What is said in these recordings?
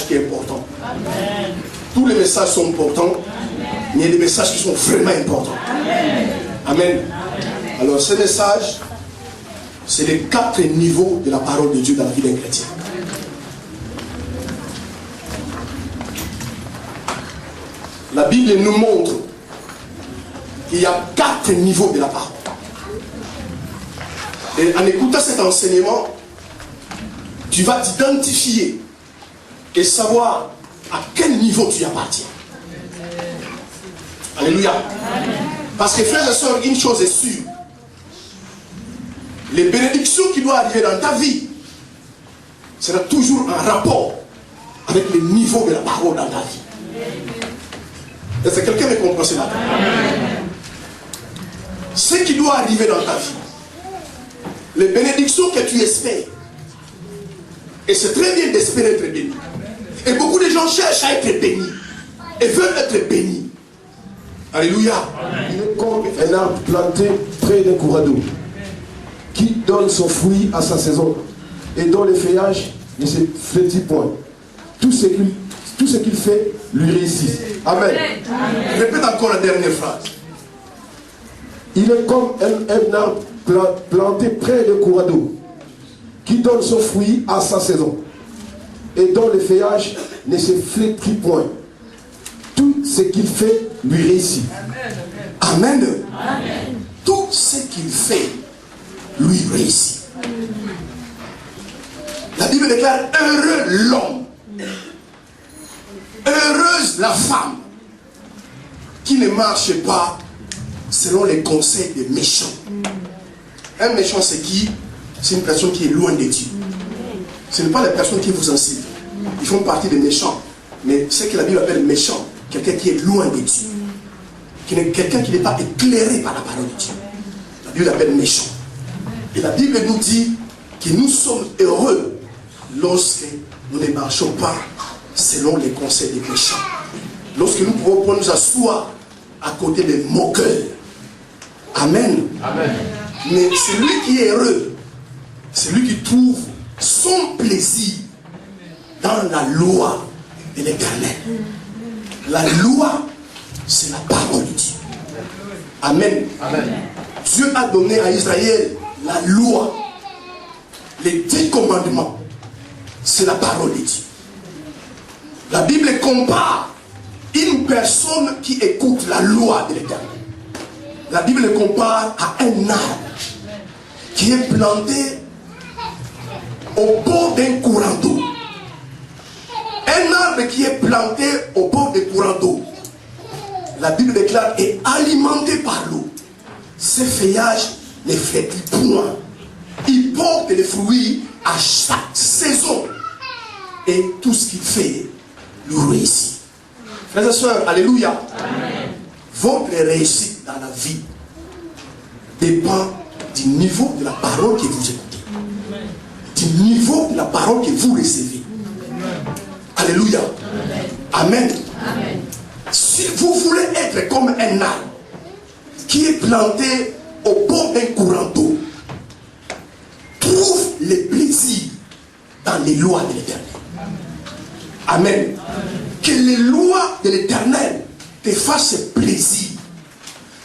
Qui est important. Tous les messages sont importants, mais il y a des messages qui sont vraiment importants. Amen. Alors ce message, c'est les 4 niveaux de la parole de Dieu dans la vie d'un chrétien. La Bible nous montre qu'il y a 4 niveaux de la parole. Et en écoutant cet enseignement, tu vas t'identifier et savoir à quel niveau tu appartiens. Alléluia. Parce que frères et sœurs, une chose est sûre. Les bénédictions qui doivent arriver dans ta vie sera toujours en rapport avec le niveau de la parole dans ta vie. Est-ce que quelqu'un me comprend ce matin? Ce qui doit arriver dans ta vie, les bénédictions que tu espères, et c'est très bien d'espérer être béni. Et beaucoup de gens cherchent à être bénis et veulent être bénis. Alléluia. Il est comme un arbre planté près d'un courant d'eau qui donne son fruit à sa saison et dont le feuillage ne se flétrit point. Tout ce qu'il fait lui réussit. Amen. Répète encore la dernière phrase. Il est comme un arbre planté près d'un courant d'eau qui donne son fruit à sa saison et dont le feuillage ne se flétrit point. Tout ce qu'il fait lui réussit. Amen. Amen. Tout ce qu'il fait lui réussit. La Bible déclare heureux l'homme, heureuse la femme qui ne marche pas selon les conseils des méchants, Un méchant, c'est qui? C'est une personne qui est loin de Dieu. Ce n'est pas les personnes qui vous insultent. Ils font partie des méchants. Mais ce que la Bible appelle méchant, quelqu'un qui est loin de Dieu. Quelqu'un qui n'est pas éclairé par la parole de Dieu. La Bible l'appelle méchant. Et la Bible nous dit que nous sommes heureux lorsque nous ne marchons pas selon les conseils des méchants. Lorsque nous pouvons nous asseoir à côté des moqueurs. Amen. Amen. Mais celui qui est heureux, c'est lui qui trouve son plaisir dans la loi de l'Éternel. La loi, c'est la parole de Dieu. Amen. Amen. Dieu a donné à Israël la loi, les 10 commandements. C'est la parole de Dieu. La Bible compare une personne qui écoute la loi de l'Éternel. La Bible compare à un arbre qui est planté au bord d'un courant d'eau. Un arbre qui est planté au bord d'un courant d'eau, la Bible déclare, est alimenté par l'eau. Ses feuillages ne flétrit point. Il porte les fruits à chaque saison. Et tout ce qu'il fait, lui réussit. Frères et sœurs, alléluia. Amen. Votre réussite dans la vie dépend du niveau de la parole que vous écoutez. Du niveau de la parole que vous recevez. Alléluia. Amen. Amen. Si vous voulez être comme un arbre qui est planté au bord d'un courant d'eau, trouve le plaisir dans les lois de l'Éternel. Amen. Que les lois de l'Éternel te fassent plaisir.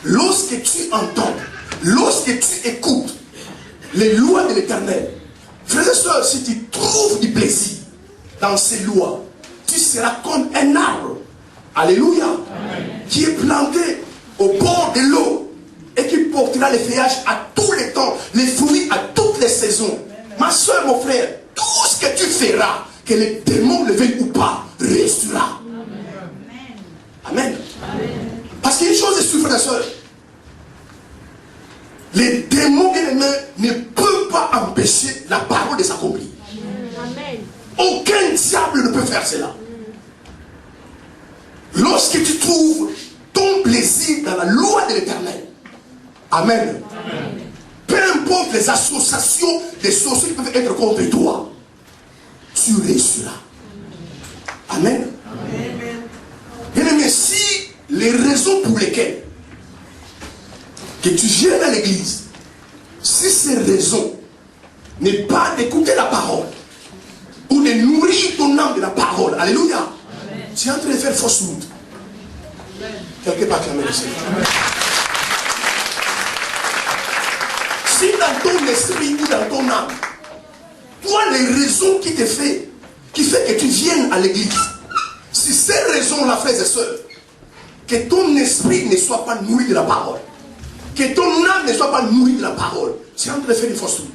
Lorsque tu entends, lorsque tu écoutes les lois de l'Éternel, frères et sœurs, si tu trouves du plaisir dans ces lois, tu seras comme un arbre, alléluia, qui est planté au bord de l'eau et qui portera les feuillages à tous les temps, les fruits à toutes les saisons. Ma soeur, mon frère, tout ce que tu feras, que les démons le veuillent ou pas, réussira. Amen. Parce qu'il y a une chose est sûre, frères et sœurs, les démons bien-aimés ne peuvent pas empêcher la parole de s'accomplir. Aucun diable ne peut faire cela. Lorsque tu trouves ton plaisir dans la loi de l'Éternel, amen. Peu importe les associations des sorciers qui peuvent être contre toi, tu réussiras. Amen. Bien-aimé, si les raisons pour lesquelles que tu viens à l'église, si ces raisons n'est pas d'écouter la parole ou de nourrir ton âme de la parole, alléluia, amen, tu es en train de faire fausse route. Quelqu'un peut acclamer le Seigneur. Si dans ton esprit ou dans ton âme, toi les raisons qui te fait que tu viennes à l'église, si ces raisons-là, frères et sœurs, que ton esprit ne soit pas nourri de la parole, que ton âme ne soit pas nourrie de la parole, c'est en train de faire une fausse route.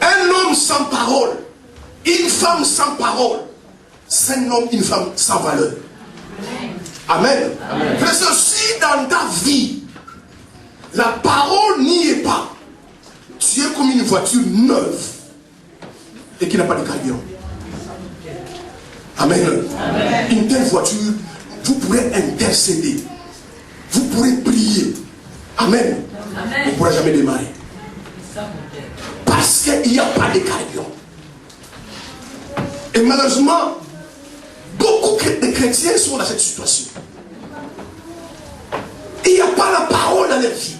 Un homme sans parole, une femme sans parole, c'est un homme, une femme sans valeur. Amen. Amen. Frère, si dans ta vie, la parole n'y est pas, tu es comme une voiture neuve et qui n'a pas de carburant. Amen. Amen. Une telle voiture, vous pourrez intercéder. Vous pourrez prier. Amen. Amen. Vous ne pourrez jamais démarrer. Parce qu'il n'y a pas de carburant. Et malheureusement, beaucoup de chrétiens sont dans cette situation. Il n'y a pas la parole dans leur vie.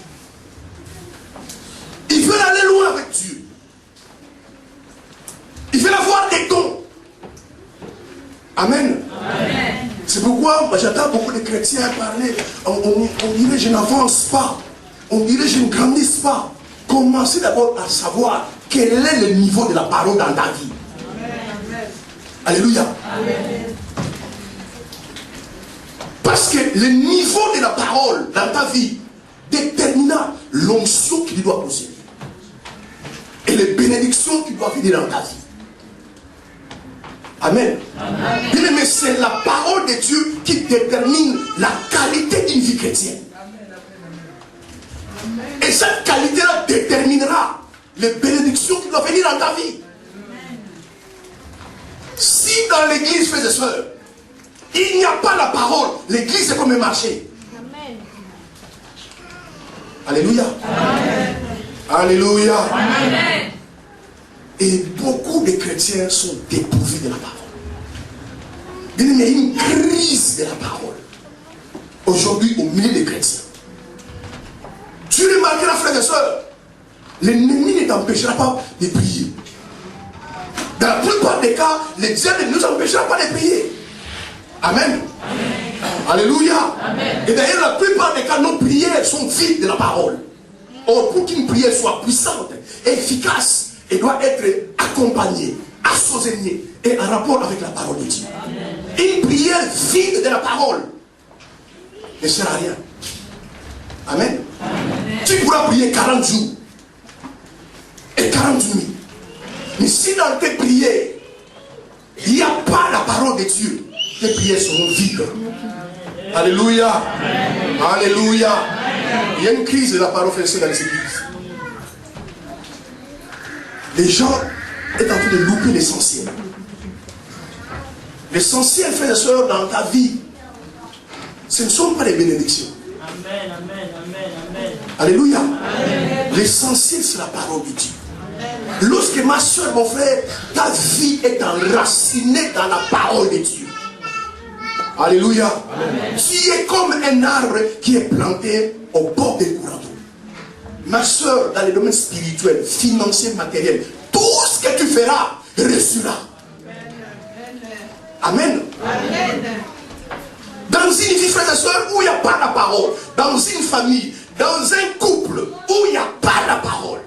Ils veulent aller loin avec Dieu. Ils veulent avoir des dons. Amen. Amen. C'est pourquoi j'entends beaucoup de chrétiens parler. On dirait je n'avance pas. On dirait je ne grandisse pas. Commencez d'abord à savoir quel est le niveau de la parole dans ta vie. Amen. Alléluia. Amen. Parce que le niveau de la parole dans ta vie détermina l'onction qu'il doit posséder. Et les bénédictions qu'il doit venir dans ta vie. Amen. Amen. Mais c'est la parole de Dieu qui détermine la qualité d'une vie chrétienne. Et cette qualité-là déterminera les bénédictions qui doivent venir dans ta vie. Si dans l'église, frères et sœurs, il n'y a pas la parole, l'église est comme un marché. Amen. Alléluia. Amen. Alléluia. Amen. Et beaucoup de chrétiens sont dépourvus de la parole. Il y a une crise de la parole aujourd'hui au milieu des chrétiens. Tu remarqueras, frères et sœurs, l'ennemi ne t'empêchera pas de prier. Dans la plupart des cas, le diable ne nous empêchera pas de prier. Amen. Amen. Alléluia. Amen. Et d'ailleurs, la plupart des cas, nos prières sont vides de la parole. Or, pour qu'une prière soit puissante et efficace, elle doit être accompagnée, associée et en rapport avec la parole de Dieu. Amen. Une prière vide de la parole ne sert à rien. Amen. Amen. Tu pourras prier 40 jours et 40 nuits. Mais si dans tes prières, il n'y a pas la parole de Dieu, tes prières seront vides. Alléluia. Amen. Alléluia. Amen. Il y a une crise de la parole, frère, dans les églises. Les gens sont en train de louper l'essentiel. L'essentiel, frères et sœurs, dans ta vie, ce ne sont pas les bénédictions. Amen, amen, amen, amen. Alléluia. L'essentiel, c'est la parole de Dieu. Amen. Lorsque ma soeur, mon frère, ta vie est enracinée dans la parole de Dieu. Alléluia. Amen. Tu es comme un arbre qui est planté au bord des courants d'eau. Ma soeur, dans les domaines spirituels, financiers, matériels, tout ce que tu feras reçura. Amen. Amen. Dans une vie, frères et sœurs, où il n'y a pas la parole, dans une famille, dans un couple, où il n'y a pas la parole.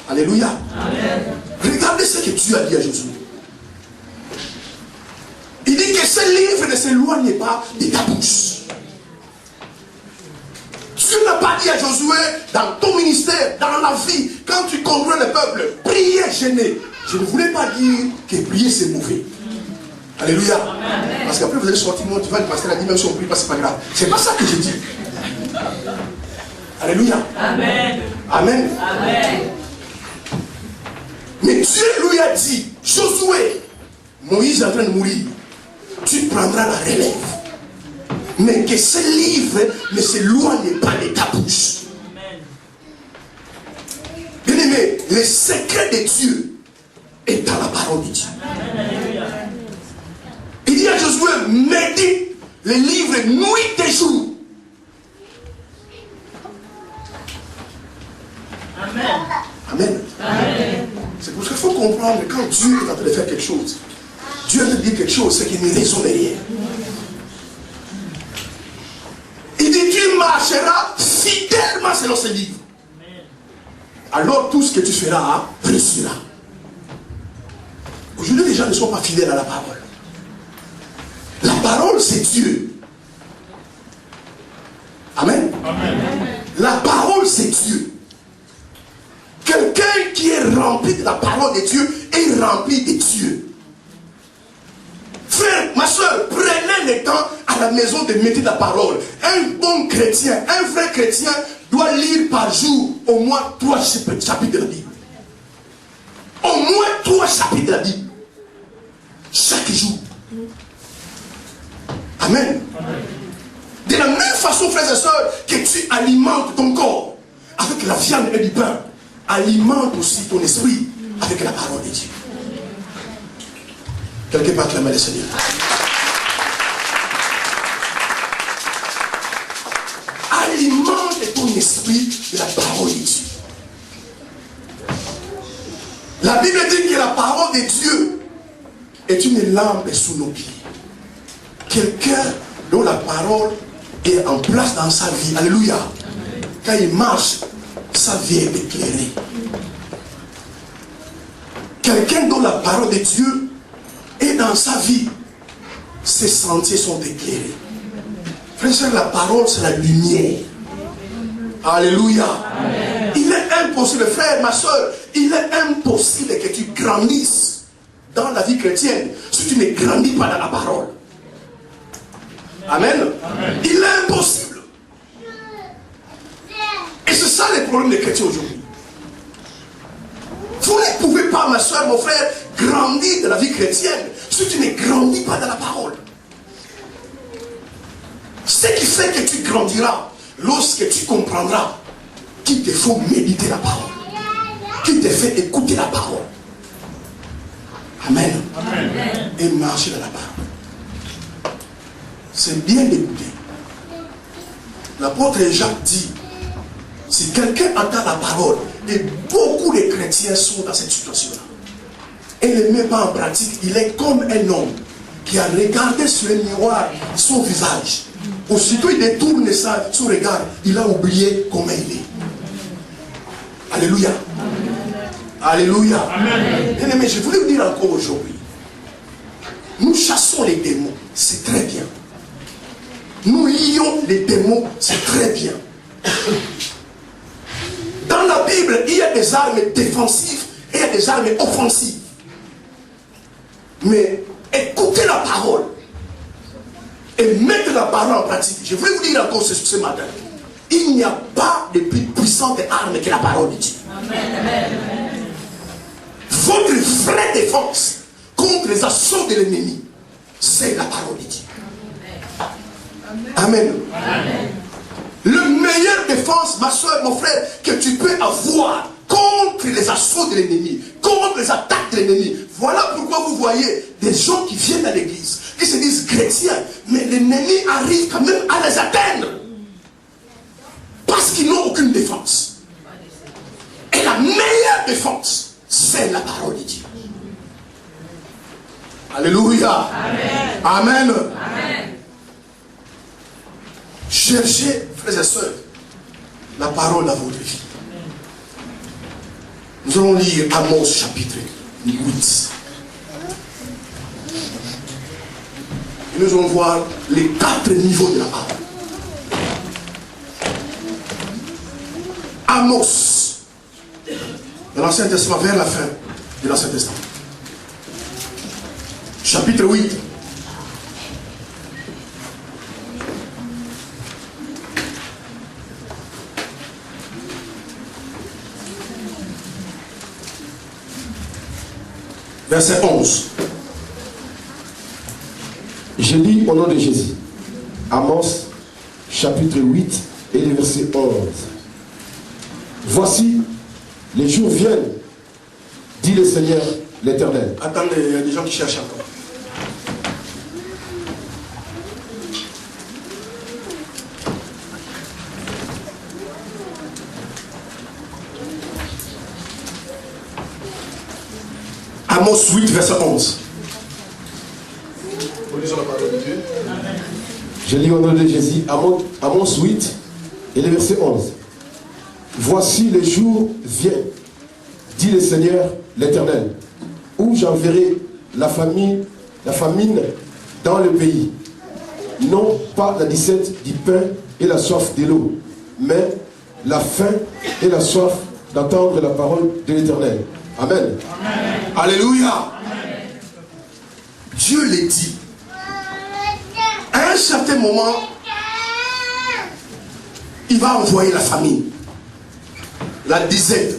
Alléluia. Amen. Regardez ce que Dieu a dit à Josué. Il dit que ce livre ne s'éloigne pas de ta bouche. Dieu n'a pas dit à Josué, dans ton ministère, dans la vie, quand tu conduis le peuple, priez, jeûnez. Je ne voulais pas dire que prier c'est mauvais. Alléluia. Amen. Parce qu'après vous allez sortir, moi, tu vas le pasteur a dit, même si on prie pas, c'est pas grave. C'est pas ça que j'ai dit. Alléluia. Amen. Amen. Amen. Mais Dieu lui a dit, Josué, Moïse est en train de mourir, tu prendras la relève. Mais que ce livre ne s'éloigne pas de ta bouche. Bien aimé, le secret de Dieu est dans la parole de Dieu. Il dit à Josué, médite le livre nuit et jour. Amen. Amen. Amen. C'est pour ça qu'il faut comprendre que quand Dieu est en train de faire quelque chose, Dieu te dit quelque chose, c'est qu'il ne raisonne rien. Il dit, tu marcheras fidèlement selon ce livre. Alors tout ce que tu feras, réussira. Aujourd'hui, les gens ne sont pas fidèles à la parole. La parole, c'est Dieu. Amen. Amen. La parole, c'est Dieu. Quelqu'un qui est rempli de la parole de Dieu est rempli de Dieu. Frère, ma soeur, prenez le temps à la maison de méditer la parole. Un bon chrétien, un vrai chrétien doit lire par jour au moins 3 chapitres de la Bible. Au moins 3 chapitres de la Bible. Chaque jour. Amen. Amen. De la même façon, frères et sœurs, que tu alimentes ton corps avec la viande et du pain, alimente aussi ton esprit avec la parole de Dieu. Quelqu'un peut acclamer le Seigneur. Alimente ton esprit de la parole de Dieu. La Bible dit que la parole de Dieu est une lampe sous nos pieds. Quelqu'un dont la parole est en place dans sa vie. Alléluia. Quand il marche, sa vie est éclairée. Quelqu'un dont la parole de Dieu est dans sa vie, ses sentiers sont éclairés. Frère et sœur, la parole c'est la lumière. Alléluia. Amen. Il est impossible, frère, ma soeur, il est impossible que tu grandisses dans la vie chrétienne si tu ne grandis pas dans la parole. Amen. Amen. Il est impossible. ça le problème des chrétiens aujourd'hui. Vous ne pouvez pas, ma soeur, mon frère, grandir dans la vie chrétienne si tu ne grandis pas dans la parole. Ce qui fait que tu grandiras lorsque tu comprendras qu'il te faut méditer la parole, qu'il te fait écouter la parole. Amen. Amen. Et marcher dans la parole. C'est bien d'écouter. L'apôtre Jacques dit, si quelqu'un entend la parole, et beaucoup de chrétiens sont dans cette situation-là, et ne le met pas en pratique, il est comme un homme qui a regardé sur le miroir son visage. Aussitôt il détourne son regard, il a oublié comment il est. Alléluia. Alléluia. Bien aimé, je voulais vous dire encore aujourd'hui, nous chassons les démons, c'est très bien. Nous lions les démons, c'est très bien. Dans la Bible, il y a des armes défensives et il y a des armes offensives. Mais écoutez la parole et mettre la parole en pratique. Je voulais vous dire encore ce matin, il n'y a pas de plus puissante arme que la parole de Dieu. Amen. Votre vraie défense contre les assauts de l'ennemi, c'est la parole de Dieu. Amen. Amen. Le meilleure défense, ma soeur, mon frère, que tu peux avoir contre les assauts de l'ennemi, contre les attaques de l'ennemi. Voilà pourquoi vous voyez des gens qui viennent à l'église, qui se disent chrétiens, mais l'ennemi arrive quand même à les atteindre. Parce qu'ils n'ont aucune défense. Et la meilleure défense, c'est la parole de Dieu. Alléluia. Amen. Amen. Amen. Cherchez, frères et sœurs, la parole dans votre vie. Nous allons lire Amos chapitre 8. Et nous allons voir les 4 niveaux de la parole. Amos, dans l'Ancien Testament, vers la fin de l'Ancien Testament. Chapitre 8. Verset 11. Je lis au nom de Jésus. Amos, chapitre 8 et le verset 11. Voici, les jours viennent, dit le Seigneur l'Éternel. Attendez, il y a des gens qui cherchent encore. Amos 8, verset 11. Lisons la parole de Dieu. Je lis au nom de Jésus, Amos 8 et le verset 11. Voici les jours viennent, dit le Seigneur l'Éternel, où j'enverrai la famine dans le pays. Non pas la disette du pain et la soif de l'eau, mais la faim et la soif d'entendre la parole de l'Éternel. Amen. Amen. Alléluia. Amen. Dieu l'a dit. À un certain moment, il va envoyer la famine, la disette,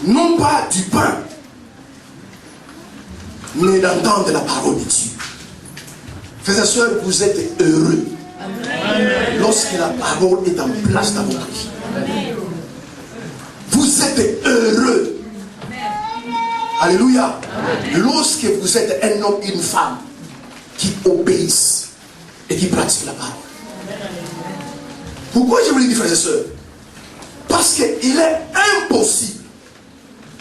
non pas du pain, mais d'entendre la parole de Dieu. Frères et sœurs, vous êtes heureux lorsque la parole est en place dans votre vie. Vous êtes heureux. Alléluia. Lorsque vous êtes un homme, une femme qui obéissent et qui pratiquent la parole. Pourquoi je vous le dis, frères et sœurs? Parce qu'il est impossible.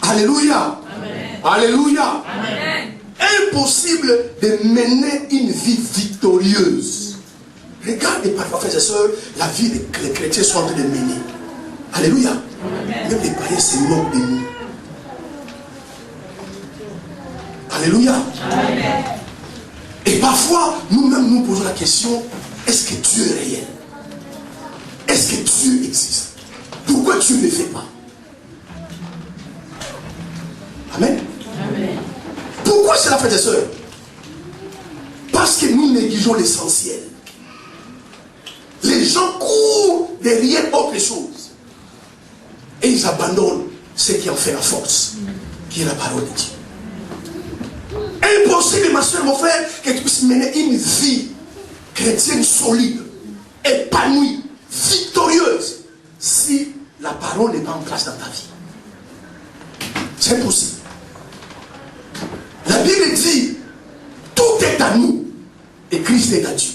Alléluia. Amen. Alléluia. Amen. Impossible de mener une vie victorieuse. Regardez parfois, frères et sœurs, la vie que les chrétiens sont en train de mener. Alléluia. Amen. Même les païens se moquent de nous. Alléluia. Amen. Et parfois, nous-mêmes nous posons la question, est-ce que Dieu est réel? Est-ce que Dieu existe? Pourquoi Dieu ne le fait pas? Amen. Amen. Pourquoi c'est la frères et sœurs? Parce que nous négligeons l'essentiel. Les gens courent derrière autre chose. ils abandonnent ce qui en fait la force, qui est la parole de Dieu. Impossible, ma soeur, mon frère, que tu puisses mener une vie chrétienne solide, épanouie, victorieuse, si la parole n'est pas en place dans ta vie. C'est impossible. La Bible dit, tout est à nous et Christ est à Dieu.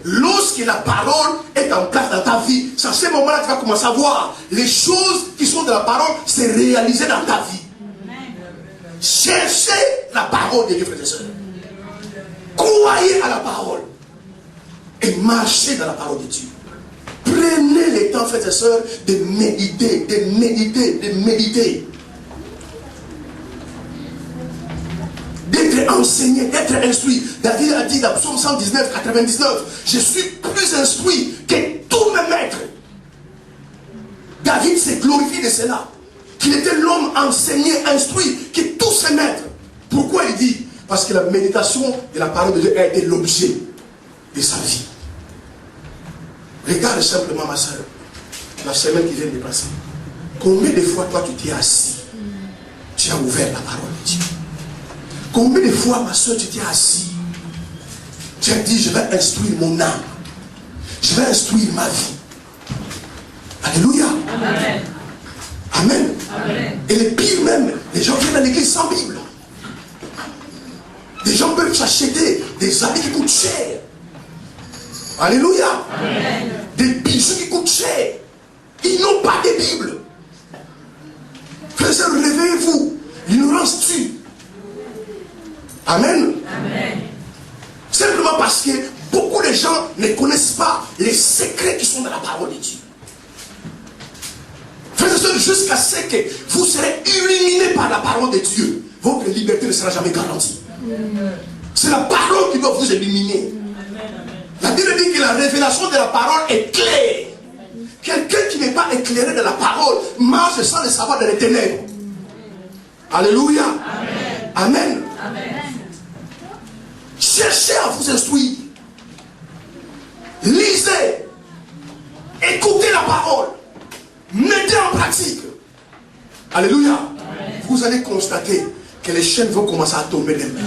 Lorsque la parole est en place dans ta vie, c'est à ce moment-là que tu vas commencer à voir les choses qui sont de la parole se réaliser dans ta vie. Cherchez la parole de Dieu, frères et sœurs. Croyez à la parole et marchez dans la parole de Dieu. Prenez le temps, frères et sœurs, de méditer, de méditer, de méditer. D'être enseigné, d'être instruit. David a dit dans Psaume 119, 99, je suis plus instruit que tous mes maîtres. David s'est glorifié de cela. Qu'il était l'homme enseigné, instruit, que tous ses maîtres. Pourquoi il dit? Parce que la méditation de la parole de Dieu a été l'objet de sa vie. Regarde simplement, ma soeur, la semaine qui vient de passer. Combien de fois toi tu t'es assis, tu as ouvert la parole de Dieu? Combien de fois, ma soeur, tu t'es assis, tu as dit, je vais instruire mon âme, je vais instruire ma vie. Alléluia. Amen. Amen. Amen. Et le pire même, les gens viennent à l'église sans Bible. Les gens peuvent s'acheter des habits qui coûtent cher. Alléluia. Amen. Des bijoux qui coûtent cher. Ils n'ont pas de Bible. Frères et sœurs, réveillez-vous. L'ignorance tue. Amen. Amen. Simplement parce que beaucoup de gens ne connaissent pas les secrets qui sont dans la parole de Dieu. Frères et sœurs, jusqu'à ce que vous serez illuminés par la parole de Dieu, votre liberté ne sera jamais garantie. C'est la parole qui doit vous illuminer. La Bible dit que la révélation de la parole est claire. Quelqu'un qui n'est pas éclairé de la parole marche sans le savoir dans les ténèbres. Alléluia. Amen. Amen. Amen. Cherchez à vous instruire. Lisez. Écoutez la parole. Mettez en pratique. Alléluia. Amen. Vous allez constater que les chaînes vont commencer à tomber des mains.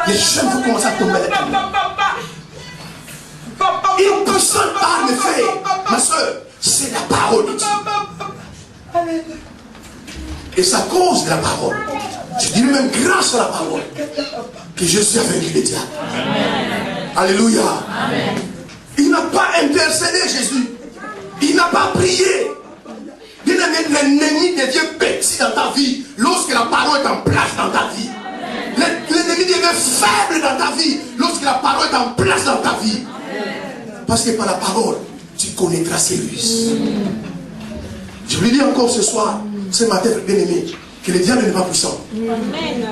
Les chaînes vont commencer à tomber des mains. Une puissante arme fait, ma soeur, c'est la parole de Dieu. Et c'est à cause de la parole, je dirais même grâce à la parole, que Jésus a vaincu le diable. Alléluia. Amen. Il n'a pas intercédé, Jésus. Il n'a pas prié. L'ennemi devient petit dans ta vie lorsque la parole est en place dans ta vie. L'ennemi devient faible dans ta vie lorsque la parole est en place dans ta vie. Parce que par la parole, tu connaîtras ses ruses. Je vous le dis encore ce soir, ce matin, bien aimé, que le diable n'est pas puissant. Amen.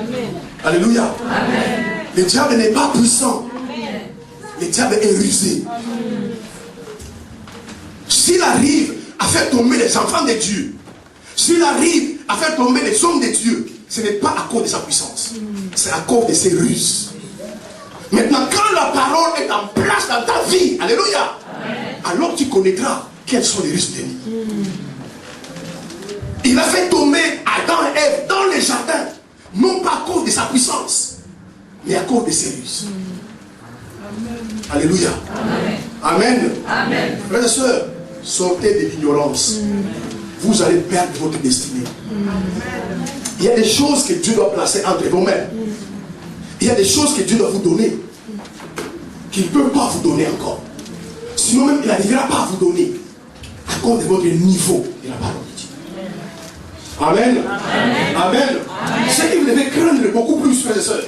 Alléluia. Amen. Le diable n'est pas puissant. Amen. Le diable est rusé. S'il arrive à faire tomber les enfants de Dieu, s'il arrive à faire tomber les hommes de Dieu, ce n'est pas à cause de sa puissance, c'est à cause de ses ruses. Maintenant, quand la parole est en place dans ta vie, alléluia, alors tu connaîtras quels sont les ruses de l'ennemi. Il a fait tomber Adam et Ève dans les jardins, non pas à cause de sa puissance, mais à cause de ses ruses. Alléluia. Amen. Amen. Frères et sœurs, sortez de l'ignorance. Vous allez perdre votre destinée. Il y a des choses que Dieu doit placer entre vos mains. Il y a des choses que Dieu doit vous donner, qu'il ne peut pas vous donner encore. Sinon même, il n'arrivera pas à vous donner à cause de votre niveau de la parole de Dieu. Amen. Amen. Amen. Amen. Ce que vous devez craindre beaucoup plus, frères et sœurs,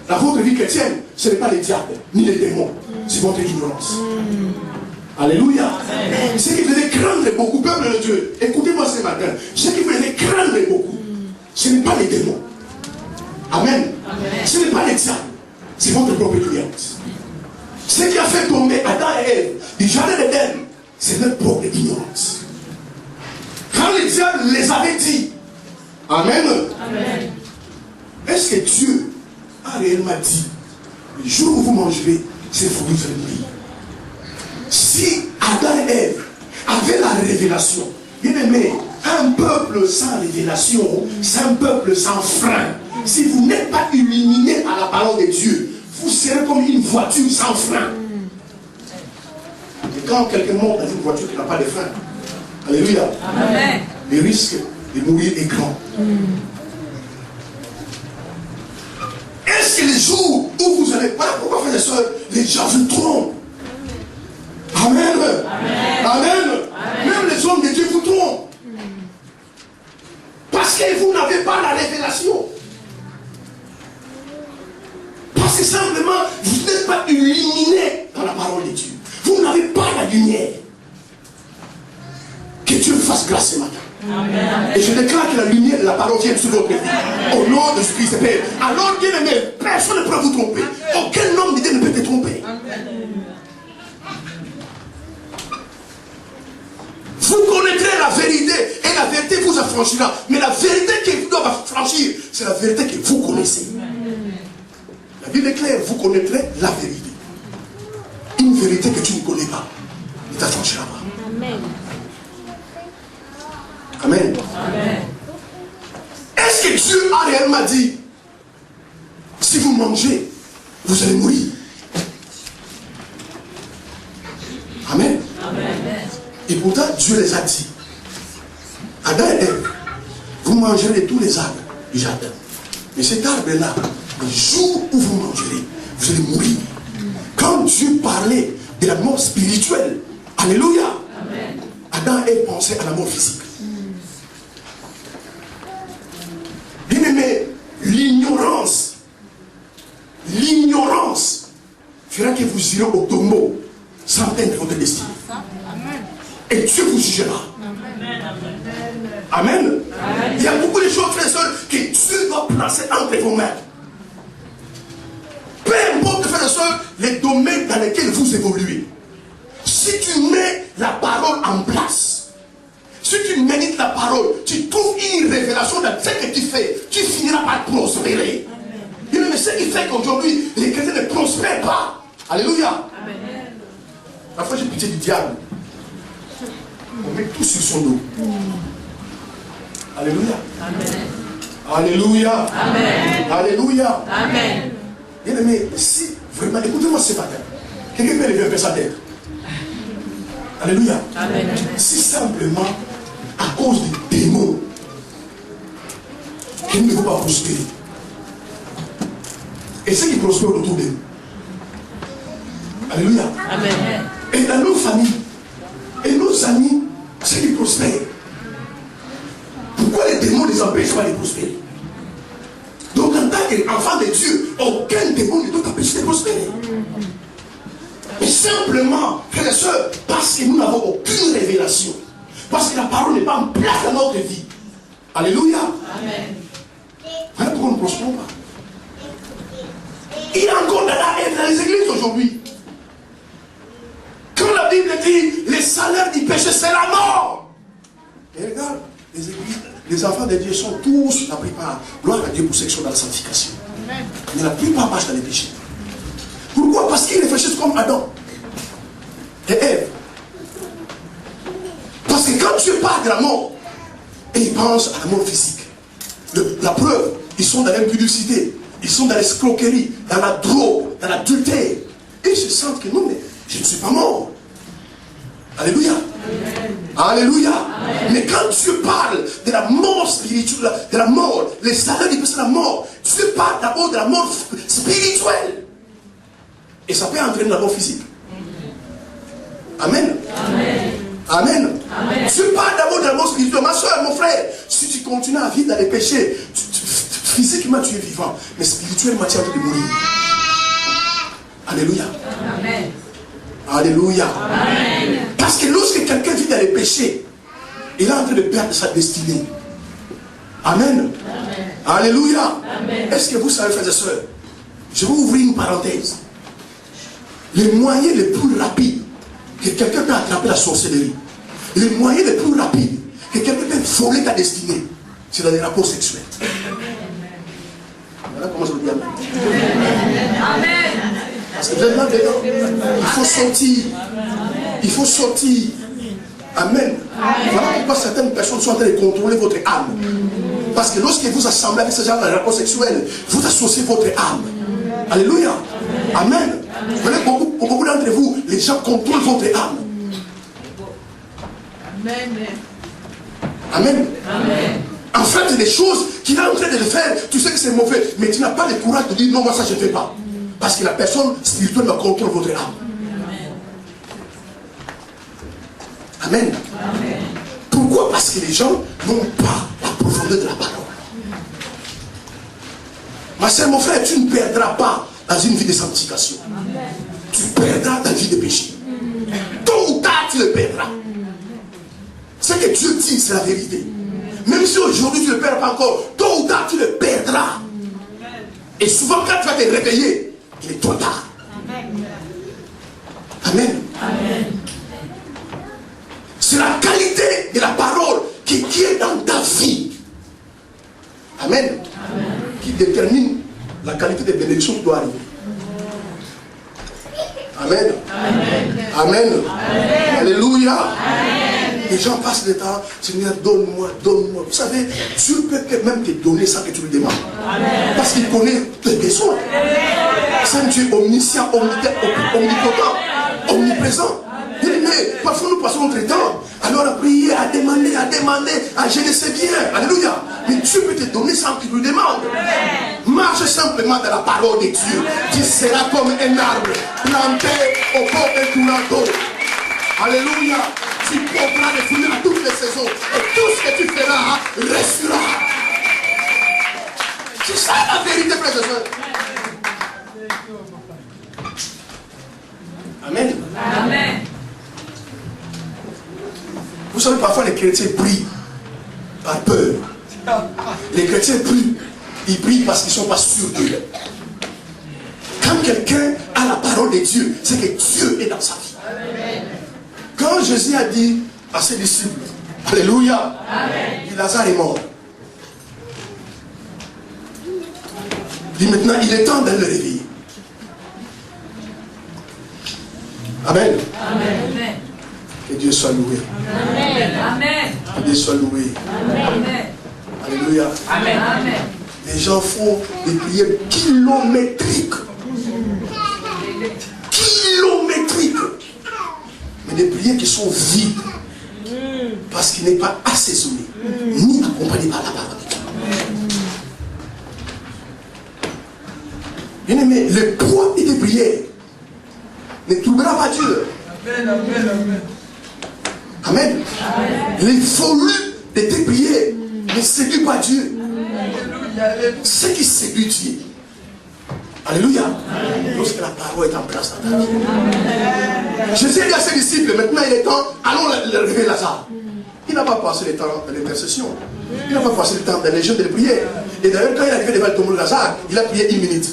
dans votre vie chrétienne, ce n'est pas les diables, ni les démons, c'est votre ignorance. Alléluia. Amen. Ce que vous devez craindre beaucoup, peuple de Dieu, écoutez-moi ce matin, ce que vous devez craindre beaucoup, ce n'est pas les démons. Amen. Amen. Ce n'est pas les diables, c'est votre propre ignorance. Ce qui a fait tomber Adam et Ève du jardin d'Éden, c'est notre propre ignorance. Quand les diables les avaient dit, Amen. Amen. Est-ce que Dieu a réellement dit, le jour où vous mangerez, c'est vous qui allez mourir? Si Adam et Ève avait la révélation. Bien aimé, un peuple sans révélation, c'est un peuple sans frein. Si vous n'êtes pas illuminé à la parole de Dieu, vous serez comme une voiture sans frein. Et quand quelqu'un monte dans une voiture qui n'a pas de frein, alléluia, amen, le risque de mourir est grand. Est-ce que les jours où vous allez, voilà pourquoi, frères et sœurs, les gens vous trompent. Amen. Amen. Amen. Même les hommes de Dieu vous trompent. Parce que vous n'avez pas la révélation. Parce que simplement, vous n'êtes pas illuminé dans la parole de Dieu. Vous n'avez pas la lumière. Que Dieu vous fasse grâce ce matin. Amen. Et je déclare que la lumière de la parole vienne sur votre vie. Au nom de Jésus-Christ, Père. Alors, bien aimé, personne ne peut vous tromper. Aucun homme de Dieu ne peut te tromper. Vous connaîtrez la vérité et la vérité vous affranchira. Mais la vérité que vous devez affranchir, c'est la vérité que vous connaissez. La Bible est claire, vous connaîtrez la vérité. Une vérité que tu ne connais pas ne t'affranchira pas. Amen. Amen. Amen. Est-ce que Dieu a réellement dit, si vous mangez, vous allez mourir? Amen. Amen. Et pourtant, Dieu les a dit. Adam et Ève, vous mangerez tous les arbres du jardin. Mais cet arbre-là, le jour où vous mangerez, vous allez mourir. Quand Dieu parlait de la mort spirituelle, alléluia, amen, Adam et Ève pensaient à la mort physique. Bien aimé, l'ignorance fera que vous irez au tombeau sans atteindre votre destinée. Et Dieu vous jugera. Amen. Amen. Amen. Il y a beaucoup de choses, frères et sœurs, que Dieu doit placer entre vos mains. Peu importe, frères et sœurs, les domaines dans lesquels vous évoluez. Si tu mets la parole en place, si tu médites la parole, tu trouves une révélation dans ce que tu fais, tu finiras par prospérer. Mais ce qui fait qu'aujourd'hui, les chrétiens ne prospèrent pas. Alléluia. Amen. Parfois, j'ai pitié du diable. On met tout sur son dos. Alléluia. Amen. Alléluia. Amen. Alléluia. Amen. Bien aimé, si vraiment, écoutez-moi ce matin. Quelqu'un peut lever un peu sa tête. Alléluia. Amen. Si simplement, à cause des démons, qu'ils ne vont pas prospérer. Et ceux qui prospèrent autour d'eux. Alléluia. Amen. Et dans nos familles, et nos amis, ceux qui prospèrent. Pourquoi les démons ne les empêchent pas de prospérer? Donc en tant qu'enfant de Dieu, aucun démon ne doit t'empêcher de prospérer. Mais simplement, frères et sœurs, parce que nous n'avons aucune révélation. Parce que la parole n'est pas en place dans notre vie. Alléluia. Amen. Voilà pourquoi nous ne prospérons pas. Il y a encore dans les églises aujourd'hui. Quand la Bible dit les salaires du péché c'est la mort. Et regarde, les églises, les enfants de Dieu sont tous la plupart. Gloire à Dieu pour ceux qui sont dans la sanctification. Mais la plupart marchent dans les péchés. Pourquoi? Parce qu'ils réfléchissent comme Adam et Ève. Parce que quand Dieu parle de la mort, et ils pensent à la mort physique. La preuve, ils sont dans l'impudicité, ils sont dans l'escroquerie, dans la drogue, dans l'adultère. Et ils se sentent que non, mais je ne suis pas mort. Alléluia. Amen. Alléluia. Amen. Mais quand Dieu parle de la mort spirituelle, de la mort, les salaires du péché, c'est la mort. Dieu parle d'abord de la mort spirituelle. Et ça peut entraîner la mort physique. Amen. Amen. Amen. Amen. Dieu parle d'abord de la mort spirituelle. Ma soeur, mon frère, si tu continues à vivre dans les péchés, physiquement tu es vivant, mais spirituellement tu es en train de mourir. Alléluia. Amen. Alléluia. Amen. Parce que lorsque quelqu'un vit dans les péchés, il est en train de perdre sa destinée. Amen. Amen. Alléluia. Est-ce que vous savez, frères et sœurs, je vais ouvrir une parenthèse. Les moyens les plus rapides que quelqu'un peut attraper la sorcellerie, les moyens les plus rapides que quelqu'un peut voler ta destinée, c'est dans les rapports sexuels. Voilà comment je le dis. Amen. Parce que vous êtes là dedans, il faut sortir. Il faut sortir. Amen. Voilà pourquoi certaines personnes sont en train de contrôler votre âme. Parce que lorsque vous assemblez avec ce genre de rapport sexuel, vous associez votre âme. Alléluia. Amen. Vous voyez, pour beaucoup d'entre vous, les gens contrôlent votre âme. Amen. En fait, il y a des choses qu'il est en train de le faire. Tu sais que c'est mauvais, mais tu n'as pas le courage de dire non, moi ça je ne fais pas. Parce que la personne spirituelle contrôle votre âme. Amen. Pourquoi? Parce que les gens n'ont pas la profondeur de la parole. Ma soeur, mon frère, tu ne perdras pas dans une vie de sanctification. Tu perdras ta vie de péché. Tôt ou tard, tu le perdras. Ce que Dieu dit, c'est la vérité. Même si aujourd'hui tu ne le perds pas encore, tôt ou tard, tu le perdras. Et souvent, quand tu vas te réveiller, il est trop tard. Amen. C'est la qualité de la parole qui est dans ta vie. Amen. Qui détermine la qualité de bénédiction qui doit arriver. Amen. Amen. Alléluia. Les gens passent le temps, Seigneur, donne-moi, donne-moi. Vous savez, Dieu peut même te donner sans que tu lui demandes. Parce qu'il connaît tes besoins. C'est un Dieu omniscient, omnipotent, omniprésent. Mais parfois nous passons notre temps alors à prier, à demander, je ne sais bien. Alléluia. Mais Dieu peut te donner sans que tu lui demandes. Marche simplement dans la parole de Dieu. Tu seras comme un arbre planté au bord d'un courant d'eau. Alléluia. Tu porteras des fruits à toutes les saisons. Et tout ce que tu feras restera. C'est ça la vérité, frères et sœurs. Amen. Amen. Vous savez, parfois les chrétiens prient par peur. Les chrétiens prient. Ils prient parce qu'ils ne sont pas sûrs d'eux. Quand quelqu'un a la parole de Dieu, c'est que Dieu est dans sa vie. Quand Jésus a dit à ses disciples, Alléluia, Lazare est mort. Il dit maintenant, il est temps de le réveiller. Amen. Amen. Que Dieu soit loué. Amen. Que Dieu soit loué. Amen. Alléluia. Amen. Amen. Les gens font des prières kilométriques. Kilométriques. Mais des prières qui sont vides. Parce qu'il n'est pas assaisonné, ni accompagné par la parole de Dieu. Bien aimé, le poids et des prières ne troublera pas Dieu. Amen, amen, amen. Amen. Les volumes de tes prières ne séduisent pas Dieu. Ce qui séduit Dieu. Alléluia. Lorsque la parole est en place dans ta vie. Jésus a dit à ses disciples, maintenant il est temps, allons le réveiller Lazare. Il n'a pas passé le temps de l'intercession. Il n'a pas passé le temps de les jeûnes de prière. Et d'ailleurs, quand il est arrivé devant le tombeau de Lazare, il a prié 1 minute.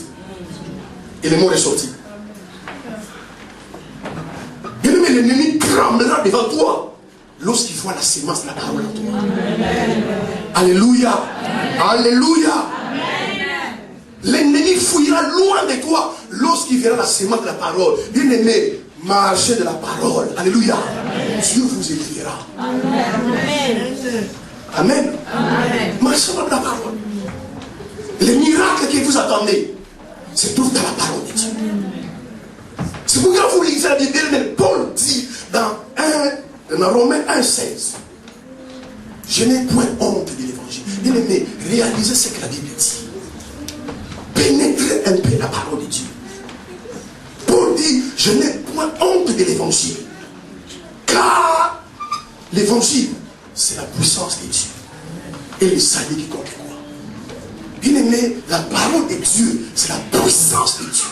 Et le mort est sorti. Bien aimé, l'ennemi tremblera devant toi lorsqu'il voit la sémence de la parole en toi. Alléluia. Alléluia. L'ennemi fouillera loin de toi lorsqu'il verra la sémence de la parole. Bien aimé, marchez de la parole. Alléluia. Dieu vous écrira. Amen. Marchez de la parole. Les miracles que vous attendez se trouvent dans la parole de Dieu. C'est pourquoi vous lisez la Bible, mais Paul dit dans Romains 1,16, je n'ai point honte de l'évangile. Bien aimé, réalisez ce que la Bible dit. Pénétrez un peu la parole de Dieu. Paul dit, je n'ai point honte de l'évangile. Car l'évangile, c'est la puissance de Dieu. Et le salut qui compte quoi? Bien aimé, la parole de Dieu, c'est la puissance de Dieu.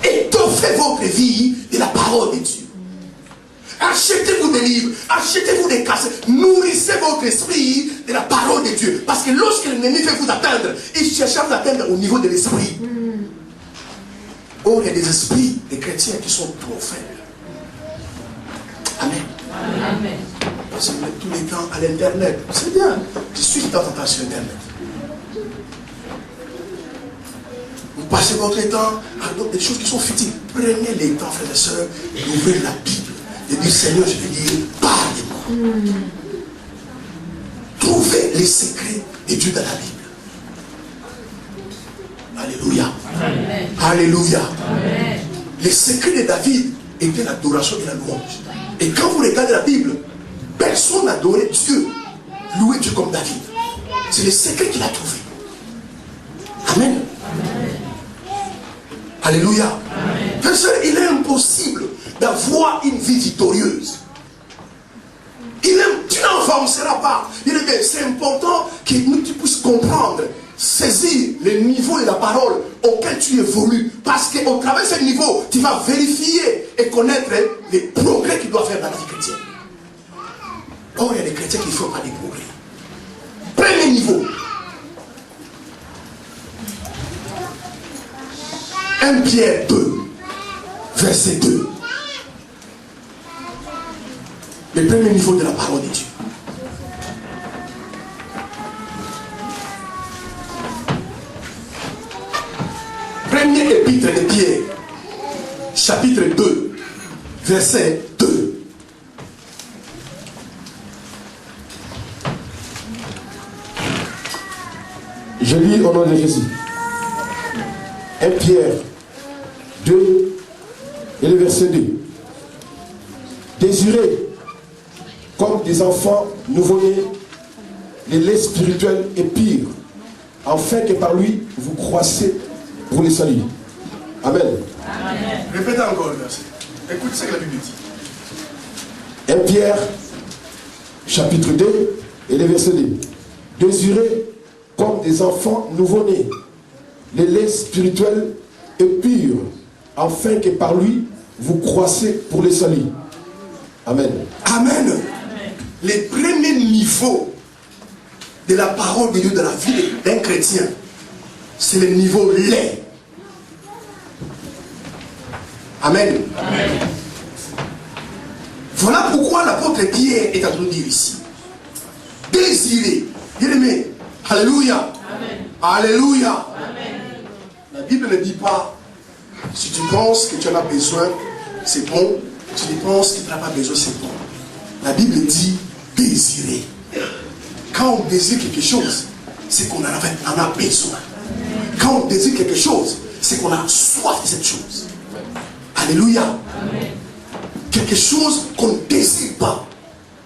Étoffez votre vie de la parole de Dieu. Achetez-vous des livres, achetez-vous des cassettes, nourrissez votre esprit de la parole de Dieu. Parce que lorsque l'ennemi veut vous atteindre, il cherche à vous atteindre au niveau de l'esprit. Or, il y a des esprits, des chrétiens qui sont trop faibles. Amen. Amen. Parce que vous êtes tous les temps à l'internet. C'est bien. Je suis tout le temps sur l'internet. Vous passez votre temps à des choses qui sont futiles. Prenez les temps, frères et sœurs, d'ouvrir la Bible. et dire Seigneur, je vais dire, parle-moi. Trouvez les secrets de Dieu dans la Bible. Alléluia. Amen. Alléluia. Amen. Les secrets de David étaient l'adoration et la louange. Et quand vous regardez la Bible, personne n'adorait Dieu, louait Dieu comme David. C'est les secrets qu'il a trouvés. Amen. Amen. Alléluia. Amen. Il est impossible d'avoir une vie victorieuse. Tu n'avanceras pas. C'est important que tu puisses comprendre, saisir le niveau de la parole auquel tu évolues. Parce qu'au travers de ce niveau, tu vas vérifier et connaître les progrès qu'il doit faire dans la vie chrétienne. Or, il y a des chrétiens qui ne font pas des progrès. Premier niveau. 1 Pierre 2, verset 2. Le premier niveau de la parole de Dieu. Premier épître de Pierre, chapitre 2, verset 2. Je lis au nom de Jésus. 1 Pierre 2 et le verset 2. Désirez comme des enfants nouveau-nés les laits spirituels et purs, afin que par lui vous croissez pour les saluts. Amen. Amen. Répétez encore le verset. Écoute ce que la Bible dit. 1 Pierre chapitre 2 et le verset 2. Désirez comme des enfants nouveau-nés les laits spirituels et purs, afin que par lui vous croissez pour les saluts. Amen. Amen. Les premiers niveaux de la parole de Dieu dans la vie d'un chrétien, c'est le niveau lait. Amen. Amen. Voilà pourquoi l'apôtre Pierre est en train de dire ici. Désirez. Bien-aimé. Alléluia. Amen. Alléluia. Amen. La Bible ne dit pas, si tu penses que tu en as besoin, c'est bon. Si tu penses que tu n'as pas besoin, c'est bon. La Bible dit désirer. Quand on désire quelque chose, c'est qu'on en a besoin. Quand on désire quelque chose, c'est qu'on a soif de cette chose. Alléluia. Amen. Quelque chose qu'on ne désire pas,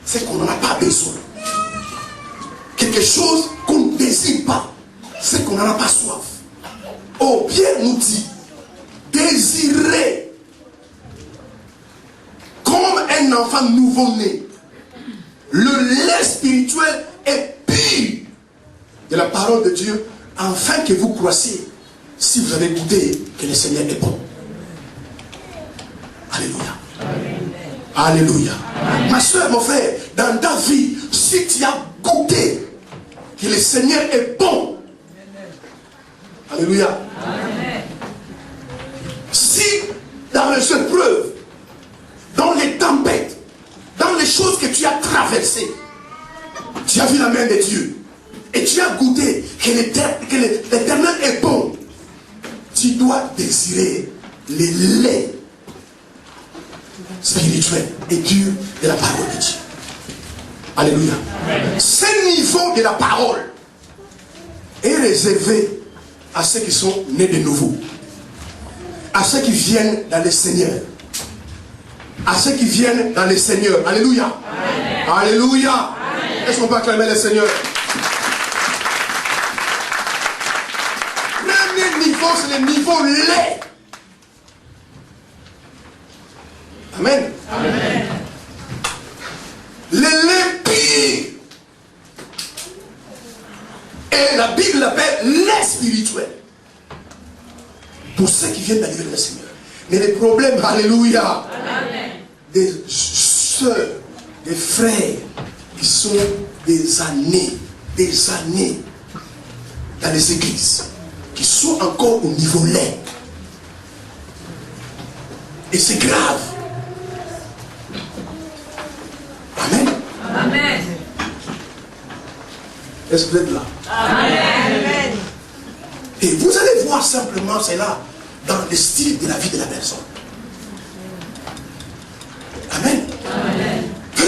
c'est qu'on n'en a pas besoin. Quelque chose qu'on ne désire pas, c'est qu'on n'en a pas soif. Oh, Pierre nous dit, désirez comme un enfant nouveau-né le lait spirituel est pur de la parole de Dieu, afin que vous croissiez, si vous avez goûté que le Seigneur est bon. Alléluia. Amen. Alléluia. Amen. Ma soeur, mon frère, dans ta vie, si tu as goûté que le Seigneur est bon, alléluia. Amen. Si dans les épreuves, dans les tempêtes, dans les choses que tu as traversées, tu as vu la main de Dieu et tu as goûté que l'Éternel est bon, tu dois désirer les laits spirituels et purs de la parole de Dieu. Alléluia. Amen. Ce niveau de la parole est réservé à ceux qui sont nés de nouveau, à ceux qui viennent dans le Seigneur, à ceux qui viennent dans le Seigneur. Alléluia. Amen. Alléluia. Est-ce qu'on peut acclamer le Seigneur? Premier niveau, c'est le niveau lait. Amen. Amen. Le lait pur. Et la Bible l'appelle lait spirituel. Pour ceux qui viennent d'arriver dans le Seigneur. Mais les problèmes, alléluia, amen, des soeurs, des frères qui sont des années dans les églises, qui sont encore au niveau lait. Et c'est grave. Amen. Amen. Est-ce que vous êtes là? Amen. Et vous allez voir simplement cela dans le style de la vie de la personne. Amen.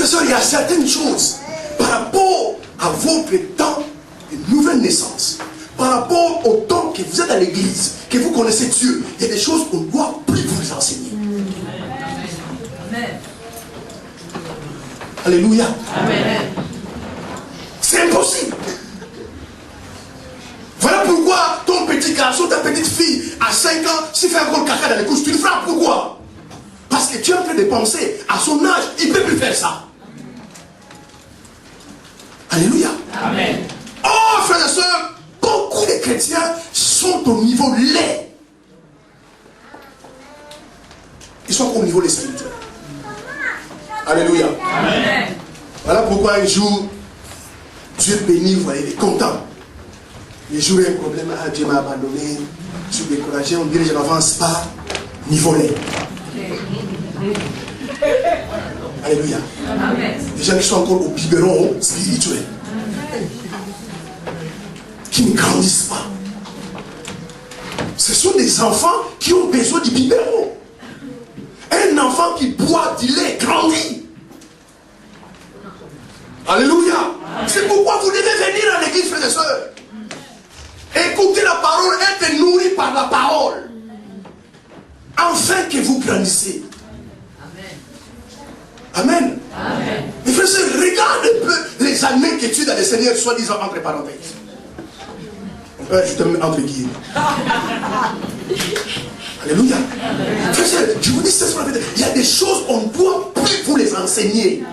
et sœurs, il y a certaines choses par rapport à votre temps de nouvelle naissance, par rapport au temps que vous êtes à l'église, que vous connaissez Dieu, il y a des choses qu'on ne doit plus vous enseigner. Amen. Alléluia. Amen. C'est impossible. Voilà pourquoi ton petit garçon, ta petite fille, à 5 ans, s'il fait encore caca dans les couches, tu le frappes. Pourquoi? Parce que tu es en train de penser, à son âge, il ne peut plus faire ça. Alléluia. Amen. Oh, frères et sœurs, beaucoup de chrétiens sont au niveau laid. Ils sont au niveau des spirituels. Alléluia. Amen. Voilà pourquoi un jour, Dieu bénit, vous voyez, il est content. Les jours, il y a un problème, ah, Dieu m'a abandonné, je suis découragé, on dirait que je n'avance pas, niveau laid. Alléluia. Amen. Des gens qui sont encore au biberon spirituel, qui ne grandissent pas. Ce sont des enfants qui ont besoin du biberon. Un enfant qui boit du lait grandit. Alléluia. C'est pourquoi vous devez venir à l'église, frères et sœurs. Écoutez la parole, être nourri par la parole. Afin que vous grandissez. Amen. Amen. Mes frères et sœurs, regarde un peu les années que tu es dans le Seigneur, soi-disant entre parenthèses. Je te mets entre guillemets. Alléluia. Frères et sœurs, je vous dis ça sur la vérité. Il y a des choses qu'on ne doit plus vous les enseigner.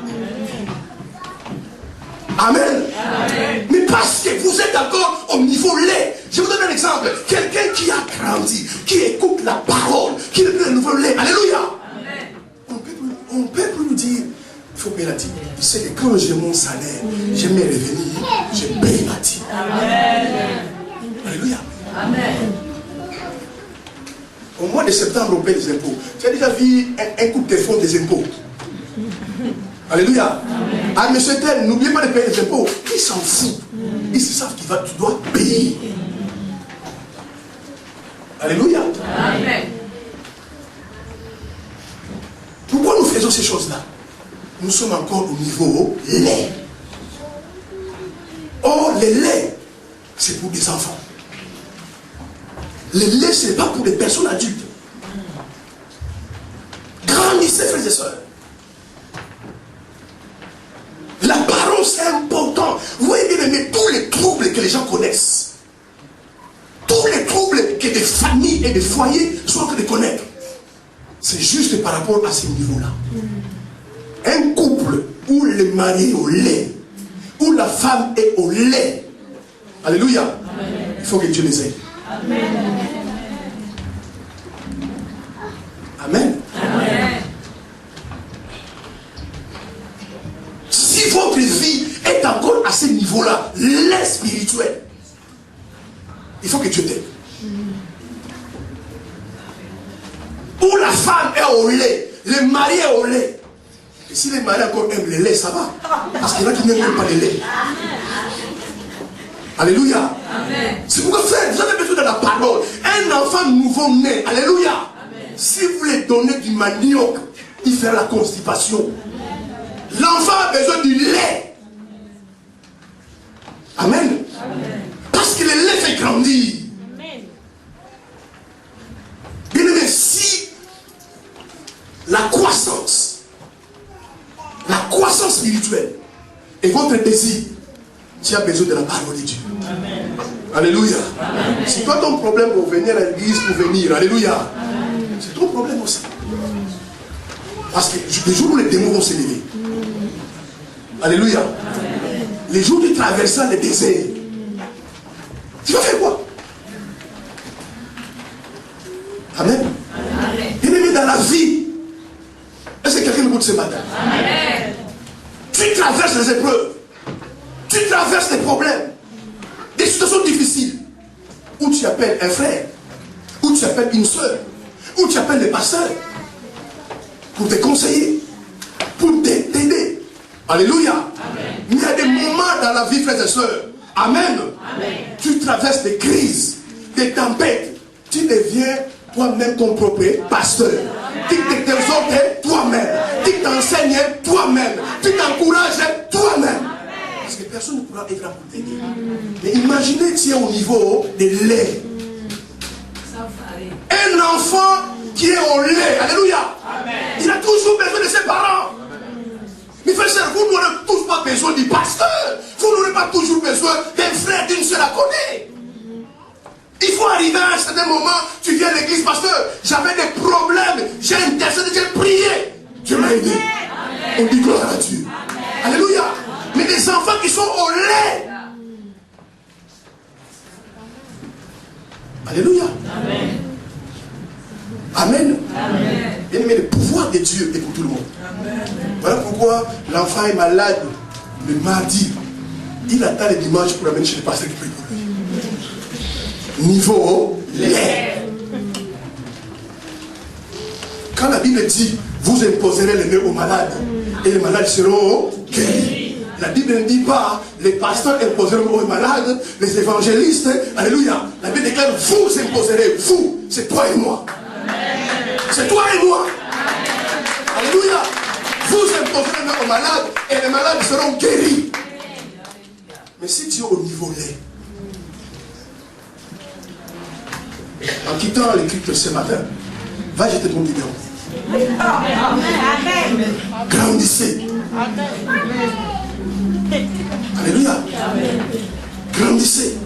Amen. Amen. Mais parce que vous êtes encore au niveau laid. Je vous donne un exemple. Quelqu'un qui a grandi, qui écoute la parole, qui est le nouveau lait. Alléluia. On ne peut plus nous dire, il faut payer la dîme. Il sait que quand j'ai mon salaire, j'ai mes revenus, je paye ma dîme. Amen. Alléluia. Amen. Au mois de septembre, on paye les impôts. Tu as déjà vu un couple qui font des impôts? Alléluia. Amen. Ah, monsieur tel, n'oubliez pas de payer les impôts. Ils s'en foutent. Ils savent que tu dois payer. Alléluia. Amen. Pourquoi nous faisons ces choses-là? Nous sommes encore au niveau lait. Or, le lait, c'est pour des enfants. Le lait, ce n'est pas pour des personnes adultes. Grandissez, frères et sœurs. La parole, c'est important. Vous voyez bien aimé, tous les troubles que les gens connaissent, tous les troubles que des familles et des foyers sont en train de connaître, c'est juste par rapport à ce niveau-là. Un couple où le mari est au lait, où la femme est au lait, alléluia, amen. Il faut que Dieu les aide. Amen. Amen. Amen. Si votre vie est encore à ce niveau-là, lait spirituel, il faut que Dieu t'aide. Où la femme est au lait, le mari est au lait. Et si le mari encore aime le lait, ça va. Parce qu'il y en a qui n'aiment pas le lait. Alléluia. C'est pourquoi, frère, vous avez besoin de la parole. Un enfant nouveau-né, alléluia. Amen. Si vous lui donnez du manioc, il fait la constipation. L'enfant a besoin du lait. Amen. Amen. Parce que le lait fait grandir. Bien aimé, si la croissance spirituelle est votre désir, tu as besoin de la parole de Dieu. Amen. Alléluia. Amen. Si toi ton problème pour venir à l'église, pour venir, alléluia, c'est ton problème aussi. Parce que les jours où les démons vont s'élever, alléluia, amen. Les jours où tu traverseras le désert, tu vas faire quoi? Amen. Bien aimé, dans la vie, est-ce que quelqu'un m'écoute ce matin? Amen. Tu traverses les épreuves, tu traverses les problèmes, des situations difficiles, où tu appelles un frère, où tu appelles une soeur, où tu appelles les pasteurs, pour te conseiller, pour t'aider. Alléluia. Amen. Mais il y a des moments dans la vie, frères et sœurs, amen. Amen. Tu traverses des crises, des tempêtes, tu deviens toi-même ton propre pasteur. Tu t'exhortes toi-même. Tu t'enseignes toi-même. Tu t'encourages toi-même. Parce que personne ne pourra être là pour t'aider. Mais imaginez, tu es au niveau de lait. Un enfant qui est au lait, alléluia, il a toujours besoin de ses parents. Mais frère, vous n'aurez toujours pas besoin du pasteur. Vous n'aurez pas toujours besoin d'un frère, d'une soeur à côté. Il faut arriver à un certain moment, tu viens à l'église, pasteur, j'avais des problèmes, j'ai intercédé, j'ai prié. Dieu m'a aidé. On dit gloire à Dieu. Alléluia. Mais des enfants qui sont au lait. Alléluia. Amen. Amen. Bien aimé, le pouvoir de Dieu est pour tout le monde. Amen. Voilà pourquoi l'enfant est malade le mardi. Il attend le dimanche pour l'amener chez le pasteur qui prie pour lui. Niveau lait. Quand la Bible dit, vous imposerez les mains aux malades et les malades seront guéris. La Bible ne dit pas, les pasteurs imposeront aux malades, les évangélistes, alléluia. La Bible déclare, vous imposerez, vous, c'est toi et moi. C'est toi et moi. Alléluia. Vous imposerez les mains aux malades et les malades seront guéris. Mais si tu es au niveau lait, en quittant les cultes ce matin, va jeter ton biberon. Grandissez. Alléluia. Grandissez.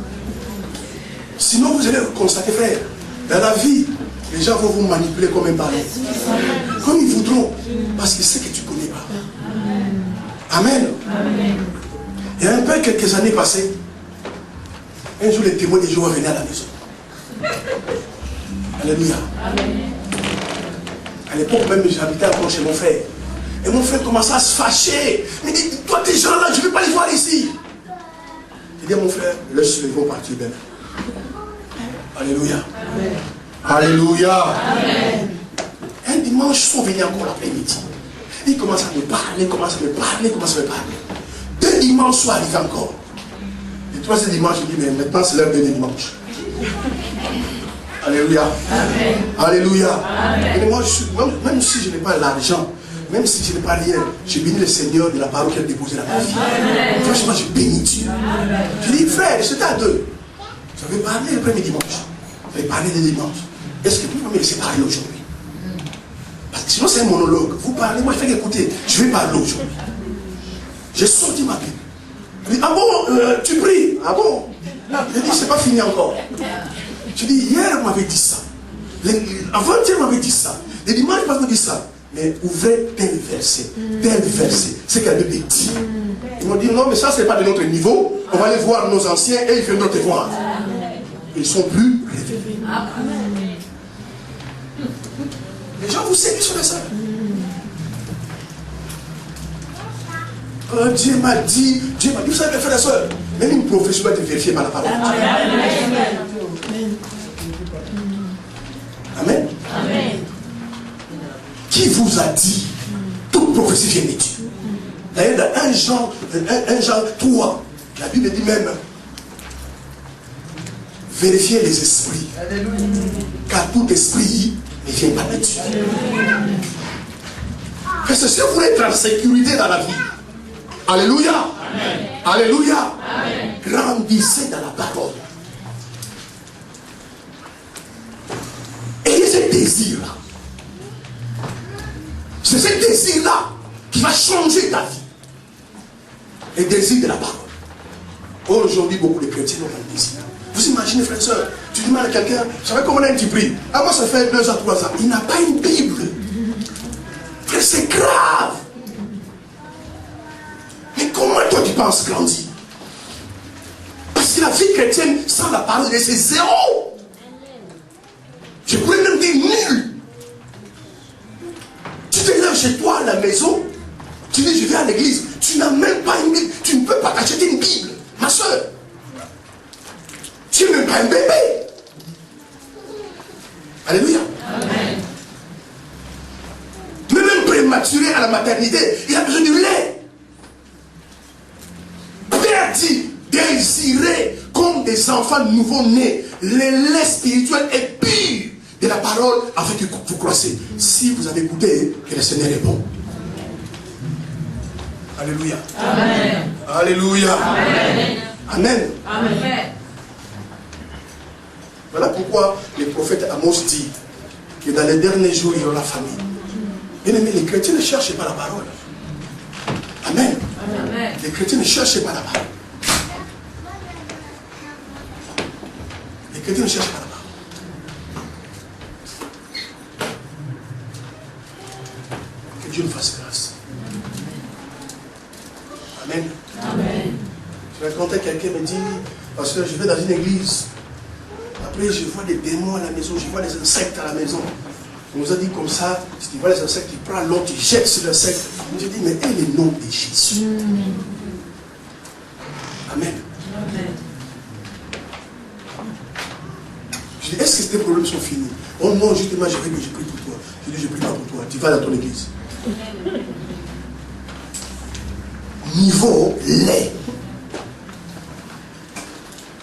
Sinon vous allez constater, frère, dans la vie, les gens vont vous manipuler comme un ballon. Comme ils voudront. Parce qu'ils savent que tu ne connais pas. Amen. Il y a un peu quelques années passées, un jour les témoins des Jéhovah venaient à la maison. Alléluia. À l'époque même, j'habitais encore chez mon frère. Et mon frère commençait à se fâcher. Il dit, toi tes gens là, je ne veux pas les voir ici. Il dit à mon frère, laisse-les, ils vont partir demain. Alléluia. Amen. Alléluia. Amen. Un dimanche, ils sont venus encore l'après-midi. Ils commencent à me parler, commencent à me parler. Deux dimanches sont arrivés encore. Le troisième dimanche, je dis, mais maintenant c'est l'heure de dimanche. Alléluia. Amen. Alléluia. Amen. Et moi, même si je n'ai pas l'argent, même si je n'ai pas rien, je bénis le Seigneur de la parole qu'il a déposée dans ma vie. Franchement, je bénis Dieu. Amen. Je dis, frère, c'était à deux. J'avais parlé le premier dimanche. J'avais parlé le dimanche. Est-ce que vous pouvez me laisser parler aujourd'hui? Parce que sinon, c'est un monologue. Vous parlez, moi je fais écouter. Je vais parler aujourd'hui. J'ai sorti ma Bible. Je dis, ah bon, tu pries? Ah bon? Je dis, c'est pas fini encore. Je dis, hier, vous m'avez dit ça. Avant-hier, vous m'avez dit ça. Les dimanches, vous m'avez dit ça. Mais ouvrez tel verset. C'est qu'elle me dit. Ils m'ont dit, non, mais ça, ce n'est pas de notre niveau. On va aller voir nos anciens et ils viendront te voir. Ils sont plus révélés. Les gens vous savent sur ça. Dieu m'a dit, vous savez, frères et sœurs, même une prophétie doit être vérifiée par la parole. Amen. Amen. Qui vous a dit toute prophétie vient de Dieu? D'ailleurs, dans 1 Jean 3, la Bible dit même, vérifiez les esprits. Car tout esprit ne vient pas de Dieu. Parce que si vous voulez être en sécurité dans la vie, alléluia. Amen. Alléluia. Amen. Grandissez dans la parole. Ayez ce désir-là. C'est ce désir-là qui va changer ta vie. Le désir de la parole. Aujourd'hui, beaucoup de chrétiens ont un désir. Vous imaginez, frères et sœurs, tu demandes à quelqu'un, vous savez comment tu pries? Ah, moi, ça fait 2 ans, 3 ans. Il n'a pas une Bible. Frère, c'est grave. Mais comment toi tu penses grandir? Parce que la vie chrétienne sans la parole, c'est zéro. Je pourrais même dire nul. Tu te lèves chez toi à la maison, tu dis je vais à l'église, tu n'as même pas une Bible, tu ne peux pas t'acheter une Bible, ma soeur. Tu n'es même pas un bébé. Alléluia. Amen. Même prématuré à la maternité, il a besoin du lait. Père dit, désirez comme des enfants nouveau-nés, le lait spirituel et pur de la parole afin que vous croissez. Si vous avez goûté que le Seigneur est bon. Alléluia. Amen. Alléluia. Amen. Amen. Amen. Voilà pourquoi le prophète Amos dit que dans les derniers jours, il y aura la famine. Bien aimé, les chrétiens ne cherchent pas la parole. Amen. Amen. Les chrétiens ne cherchent pas la parole. Les chrétiens ne cherchent pas la parole. Que Dieu nous fasse grâce. Amen. Amen. Je racontais, quelqu'un me dit, parce que je vais dans une église. Après, je vois des démons à la maison, je vois des insectes à la maison. On nous a dit comme ça, si tu vois les insectes, tu prends l'autre, tu jettes sur l'insecte. Je dis, mais est le nom de Jésus. Amen. Amen. Je dis, est-ce que ces problèmes sont finis? Oh non, justement, je prie pour toi. Je dis, je prie pas pour toi. Tu vas dans ton église. Niveau lait.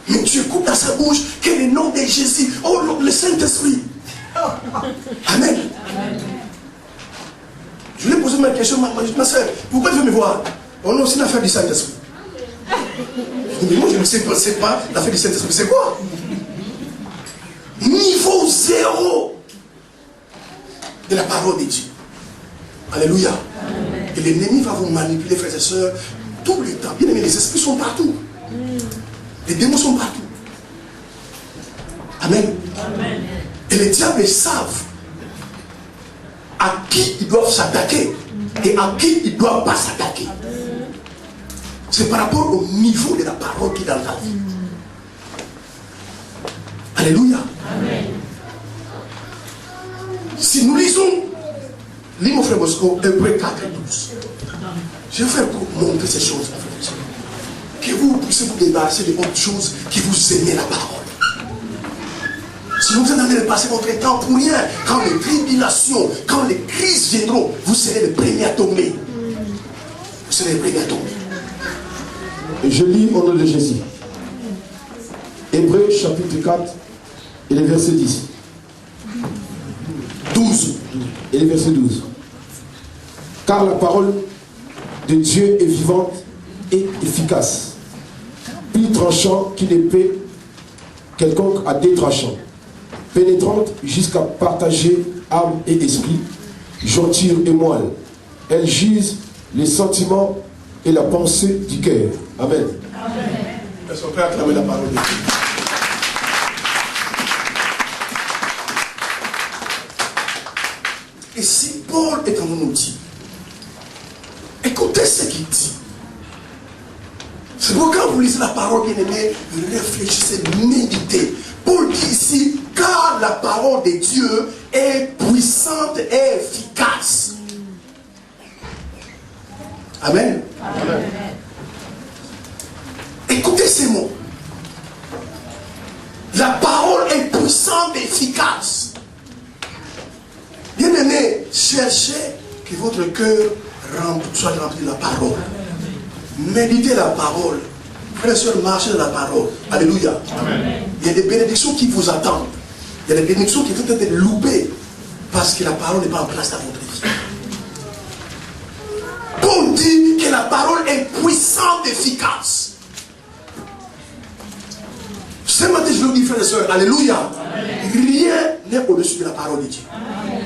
Mais tu écoutes dans sa bouche que le nom de Jésus, oh le Saint-Esprit. Amen. Je lui ai posé ma question, ma soeur, pourquoi tu veux me voir? Oh non, c'est une affaire du Saint-Esprit. Je dis, moi je ne sais pas l'affaire du Saint-Esprit, c'est quoi? Niveau zéro de la parole de Dieu. Alléluia. Amen. Et l'ennemi va vous manipuler, frères et sœurs, tout le temps. Bien aimé, les esprits sont partout. Les démons sont partout. Amen. Amen. Et les diables savent à qui ils doivent s'attaquer et à qui ils ne doivent pas s'attaquer. C'est par rapport au niveau de la parole qui est dans ta vie. Alléluia. Amen. Si nous lisons, lis mon frère Bosco, Hébreux 4 et 12. Je vais faire montrer ces choses, mon frère Bosco. Que vous puissiez vous débarrasser de autres choses, que vous aimez la parole. Si vous êtes en train de passer votre temps pour rien, quand les tribulations, quand les crises viendront, vous serez les premiers à tomber. Vous serez les premiers à tomber. Et je lis au nom de Jésus. Hébreux chapitre 4 et le verset 10. 12. Et le verset 12. Car la parole de Dieu est vivante et efficace, plus tranchant qu'une épée quelconque à deux tranchants, pénétrante jusqu'à partager âme et esprit, jointure et moelle. Elle juge les sentiments et la pensée du cœur. Amen. Est-ce qu'on peut acclamer la parole de Dieu? Et si Paul est en nous dit, écoutez ce qu'il dit. C'est pourquoi quand vous lisez la parole, bien aimé, réfléchissez, méditez. Paul dit ici, car la parole de Dieu est puissante et efficace. Amen. Amen. Écoutez ces mots. La parole est puissante et efficace. Bien aimé, cherchez que votre cœur soit rempli de la parole. Méditez la parole. Frères et sœurs, marchez dans la parole. Alléluia. Amen. Il y a des bénédictions qui vous attendent. Il y a des bénédictions qui vont être loupées parce que la parole n'est pas en place dans votre vie. Paul dit que la parole est puissante et efficace. Ce matin, je le dis, frères et sœurs, alléluia. Amen. Rien n'est au-dessus de la parole de Dieu. Amen.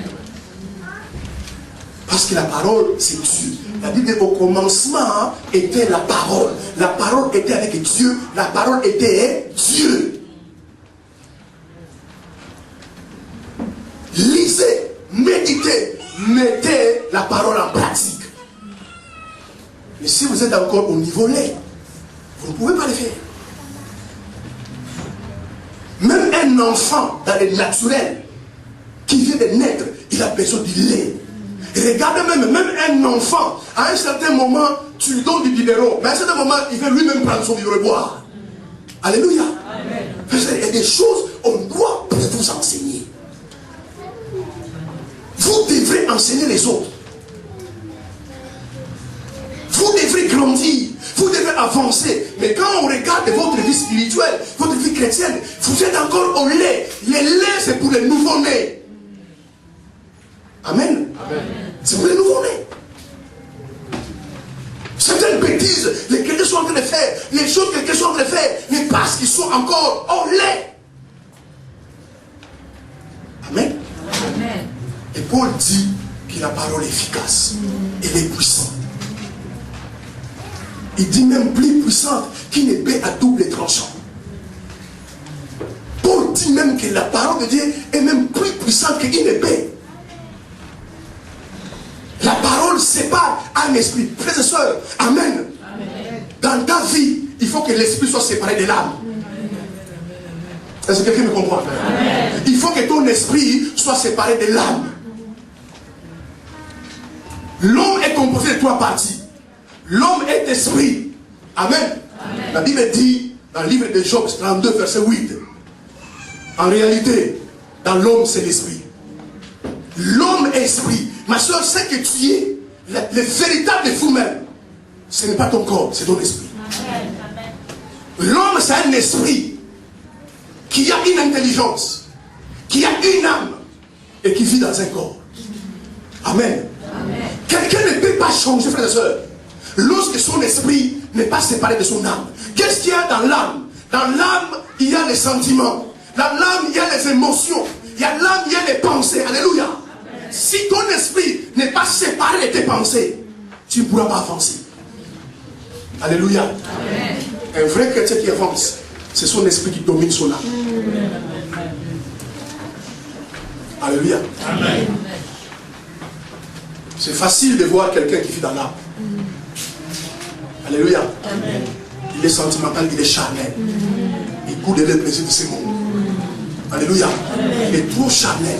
Parce que la parole, c'est Dieu. La Bible dit au commencement était la parole. La parole était avec Dieu. La parole était Dieu. Lisez, méditez, mettez la parole en pratique. Mais si vous êtes encore au niveau lait, vous ne pouvez pas le faire. Même un enfant dans le naturel qui vient de naître, il a besoin du lait. Regardez même un enfant, à un certain moment, tu lui donnes du biberon, mais à un certain moment, il veut lui-même prendre son biberon et boire. Alléluia. Amen. Il y a des choses qu'on doit vous enseigner. Vous devrez enseigner les autres. Vous devrez grandir, vous devrez avancer. Mais quand on regarde votre vie spirituelle, votre vie chrétienne, vous êtes encore au lait. Le lait, c'est pour les nouveau-nés. Amen. Amen. C'est pour les nouveau-nés. Certaines bêtises, les chrétiens sont en train de faire, les choses que les chrétiens sont en train de faire, mais parce qu'ils sont encore en lait. Amen. Amen. Et Paul dit que la parole est efficace, elle est puissante. Il dit même plus puissante qu'une épée à double tranchant. Paul dit même que la parole de Dieu est même plus puissante qu'une épée. La parole sépare un esprit. Frères et sœurs, amen. Dans ta vie, il faut que l'esprit soit séparé de l'âme. Est-ce que quelqu'un me comprend? Amen. Il faut que ton esprit soit séparé de l'âme. L'homme est composé de 3 parties. L'homme est esprit. Amen. Amen. La Bible dit dans le livre de Job 32 verset 8. En réalité, dans l'homme c'est l'esprit. L'homme est esprit. Ma soeur, c'est que tu es le véritable vous-même. Ce n'est pas ton corps, c'est ton esprit. L'homme c'est un esprit qui a une intelligence, qui a une âme et qui vit dans un corps. Amen. Quelqu'un ne peut pas changer, frères et sœurs, lorsque son esprit n'est pas séparé de son âme. Qu'est-ce qu'il y a dans l'âme? Dans l'âme, il y a les sentiments. Dans l'âme, il y a les émotions. Il y a l'âme, il y a les pensées. Alléluia. Amen. Si ton esprit n'est pas séparé de tes pensées, tu ne pourras pas avancer. Alléluia. Amen. Un vrai chrétien qui avance, c'est son esprit qui domine son âme. Alléluia. Amen. C'est facile de voir quelqu'un qui vit dans l'âme. Alléluia. Amen. Il est sentimental, il est charnel. Il goûte les plaisirs de ce monde. Alléluia. Amen. Il est trop charnel.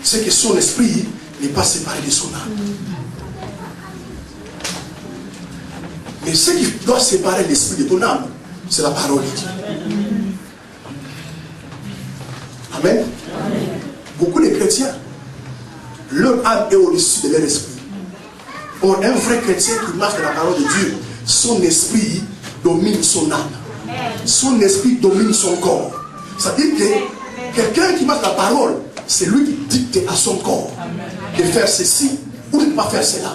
C'est que son esprit n'est pas séparé de son âme. Mais ce qui doit séparer l'esprit de ton âme, c'est la parole de Dieu. Amen. Amen. Beaucoup de chrétiens, leur âme est au-dessus de leur esprit. Or, un vrai chrétien qui marche dans la parole de Dieu, son esprit domine son âme. Son esprit domine son corps. C'est-à-dire que quelqu'un qui marche dans la parole, c'est lui qui dicte à son corps de faire ceci ou de ne pas faire cela.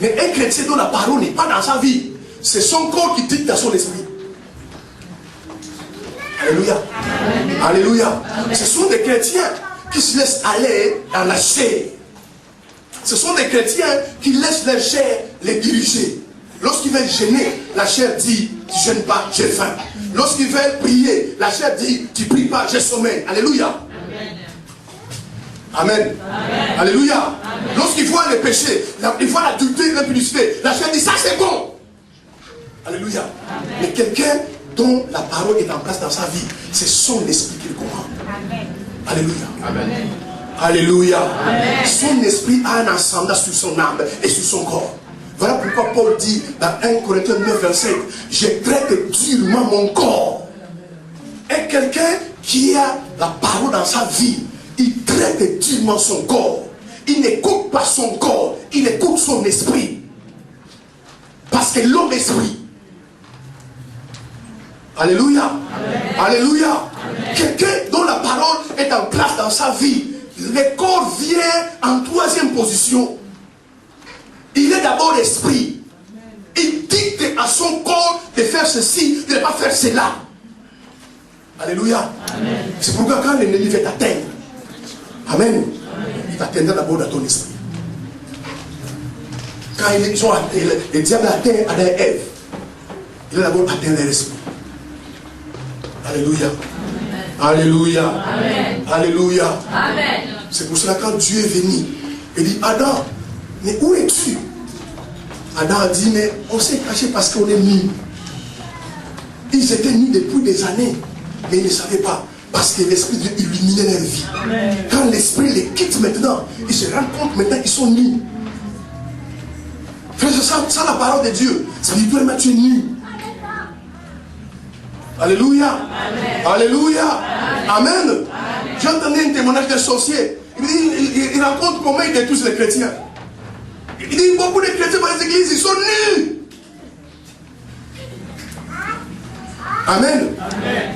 Mais un chrétien dont la parole n'est pas dans sa vie, c'est son corps qui dicte à son esprit. Alléluia. Alléluia. Ce sont des chrétiens qui se laissent aller dans la chair. Ce sont des chrétiens qui laissent leur chair les diriger. Lorsqu'ils veulent jeûner, la chair dit, tu ne jeûnes pas, j'ai faim. Lorsqu'ils veulent prier, la chair dit, tu ne pries pas, j'ai sommeil. Alléluia. Amen. Amen. Alléluia. Lorsqu'ils voient les péchés, ils voient l'adultère, l'impudicité, la chair dit, ça c'est bon. Alléluia. Amen. Mais quelqu'un dont la parole est en place dans sa vie, c'est son esprit qui le commande. Alléluia. Amen. Alléluia. Amen. Son esprit a un ascendant sur son âme et sur son corps. Voilà pourquoi Paul dit dans 1 Corinthiens 9, 27, je traite durement mon corps. Et quelqu'un qui a la parole dans sa vie, il traite durement son corps. Il n'écoute pas son corps, il écoute son esprit. Parce que l'homme esprit. Alléluia. Amen. Alléluia. Quelqu'un dont la parole est en place dans sa vie, le corps vient en 3e position. Il est d'abord esprit. Il dicte à son corps de faire ceci, de ne pas faire cela. Alléluia. C'est pourquoi quand l'ennemi veut t'atteindre, amen, il t'atteindra d'abord dans ton esprit. Quand le diable atteint Adam et Ève, il a d'abord atteint leur esprit. Alléluia. Alléluia. Amen. Alléluia. Amen. C'est pour cela quand Dieu est venu, il dit, Adam, mais où es-tu? Adam a dit, mais on s'est caché parce qu'on est nus. Ils étaient nus depuis des années, mais ils ne savaient pas, parce que l'esprit de Dieu illuminait leur vie. Amen. Quand l'esprit les quitte maintenant, ils se rendent compte maintenant qu'ils sont nus. Frère, ça la parole de Dieu. Spirituellement, tu es nu. Alléluia. Amen. Alléluia. Amen. J'ai entendu un témoignage d'un sorcier. Il raconte comment il détruit les chrétiens. Il dit beaucoup de chrétiens dans les églises, ils sont nus. Amen. Amen.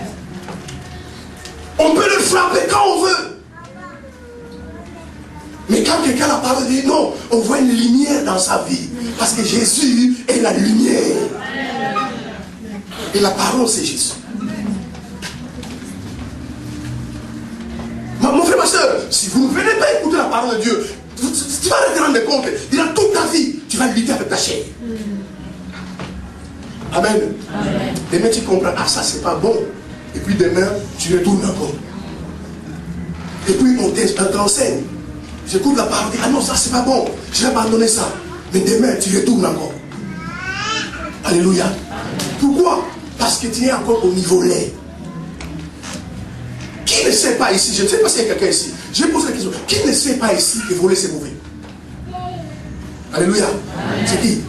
On peut le frapper quand on veut. Mais quand quelqu'un a parlé, dit non, on voit une lumière dans sa vie. Parce que Jésus est la lumière. Et la parole, c'est Jésus. Mon frère, ma soeur, si vous ne venez pas écouter la parole de Dieu, tu vas te rendre compte que dans toute ta vie, tu vas lutter avec ta chair. Amen. Amen. Demain, tu comprends, ah ça, c'est pas bon. Et puis demain, tu retournes encore. Et puis on t'enseigne. J'écoute la parole, ah non, ça c'est pas bon. Je vais abandonner ça. Mais demain, tu retournes encore. Alléluia. Pourquoi? Parce que tu es encore au niveau lait. Qui ne sait pas ici, je ne sais pas s'il y a quelqu'un ici, je vais poser la question, qui ne sait pas ici que voler c'est mauvais? Alléluia. C'est qui?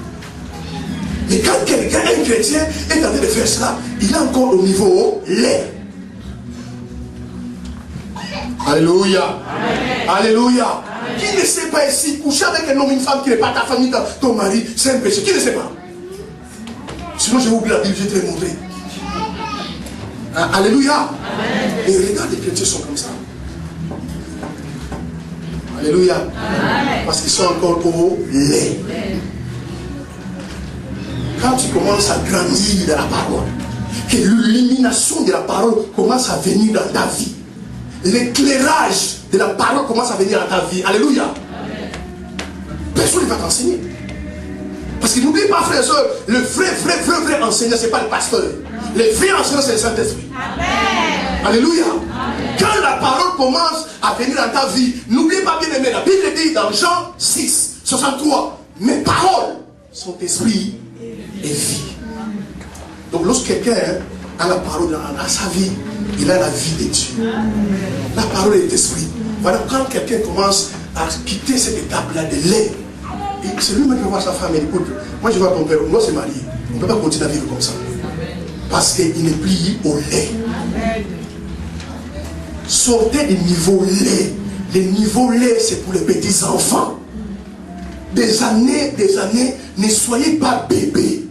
Mais quand quelqu'un, un chrétien, est en train de faire cela, il est encore au niveau lait. Alléluia. Amen. Alléluia. Amen. Qui ne sait pas ici, coucher avec un homme, une femme qui n'est pas ta famille, ton mari, c'est un péché. Qui ne sait pas? Sinon, je vais oublier la Bible, je vais te le montrer. Alléluia. Amen. Et regarde, les chrétiens sont comme ça. Alléluia. Amen. Parce qu'ils sont encore au lait. Quand tu commences à grandir dans la parole, que l'illumination de la parole commence à venir dans ta vie, l'éclairage de la parole commence à venir dans ta vie. Alléluia. Amen. Personne ne va t'enseigner. Parce que n'oublie pas, frères et sœurs, le vrai enseignant, ce n'est pas le pasteur. Le vrai enseignant, c'est le Saint-Esprit. Alléluia. Amen. Quand la parole commence à venir dans ta vie, n'oublie pas, bien aimé, la Bible dit dans Jean 6, 63, mes paroles sont esprit et vie. Donc lorsque quelqu'un a la parole dans sa vie, il a la vie de Dieu. La parole est esprit. Voilà, quand quelqu'un commence à quitter cette étape-là de lait, c'est lui-même qui va voir sa femme et écoute, moi je vois ton père, moi c'est marié, on ne peut pas continuer à vivre comme ça. Parce qu'il est plié au lait. Sortez du niveau lait. Le niveau lait, c'est pour les petits enfants. Des années, ne soyez pas bébés.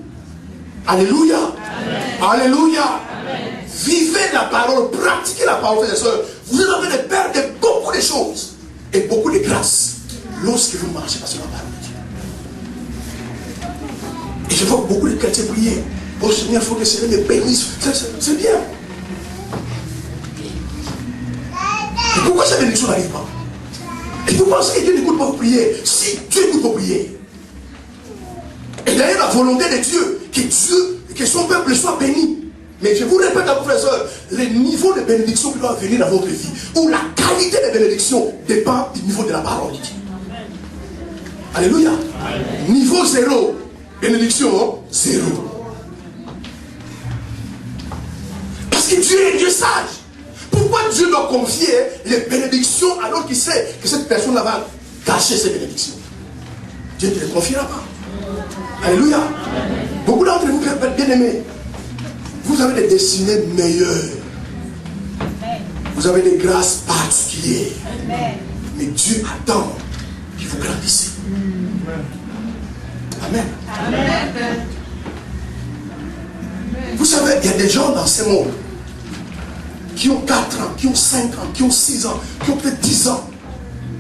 Alléluia. Amen. Alléluia. Amen. Vivez la parole, pratiquez la parole, frères et sœurs. Vous allez perdre beaucoup de choses et beaucoup de grâce lorsque vous marchez sur la parole de Dieu. Et je vois beaucoup de chrétiens prier. Oh Seigneur, il faut que le Seigneur me bénisse. C'est bien. Et pourquoi cette bénédiction n'arrive pas? Et vous pensez que Dieu n'écoute pas vos prières? Si, Dieu écoute vos prières. Et d'ailleurs, la volonté de Dieu, que son peuple soit béni. Mais je vous répète à vos frères et sœurs, le niveau de bénédiction qui doit venir dans votre vie, ou la qualité de bénédiction dépend du niveau de la parole de Dieu. Alléluia. Amen. Niveau 0, bénédiction 0. Parce que Dieu est Dieu sage. Pourquoi Dieu doit confier les bénédictions alors qu'il sait que cette personne-là va cacher ses bénédictions? Dieu ne les confiera pas. Alléluia. Amen. Beaucoup d'entre vous, bien aimés, vous avez des destinées meilleures. Vous avez des grâces particulières. Mais Dieu attend que vous grandissiez. Amen. Amen. Vous savez, il y a des gens dans ce monde qui ont 4 ans, qui ont 5 ans, qui ont 6 ans, qui ont peut-être 10 ans,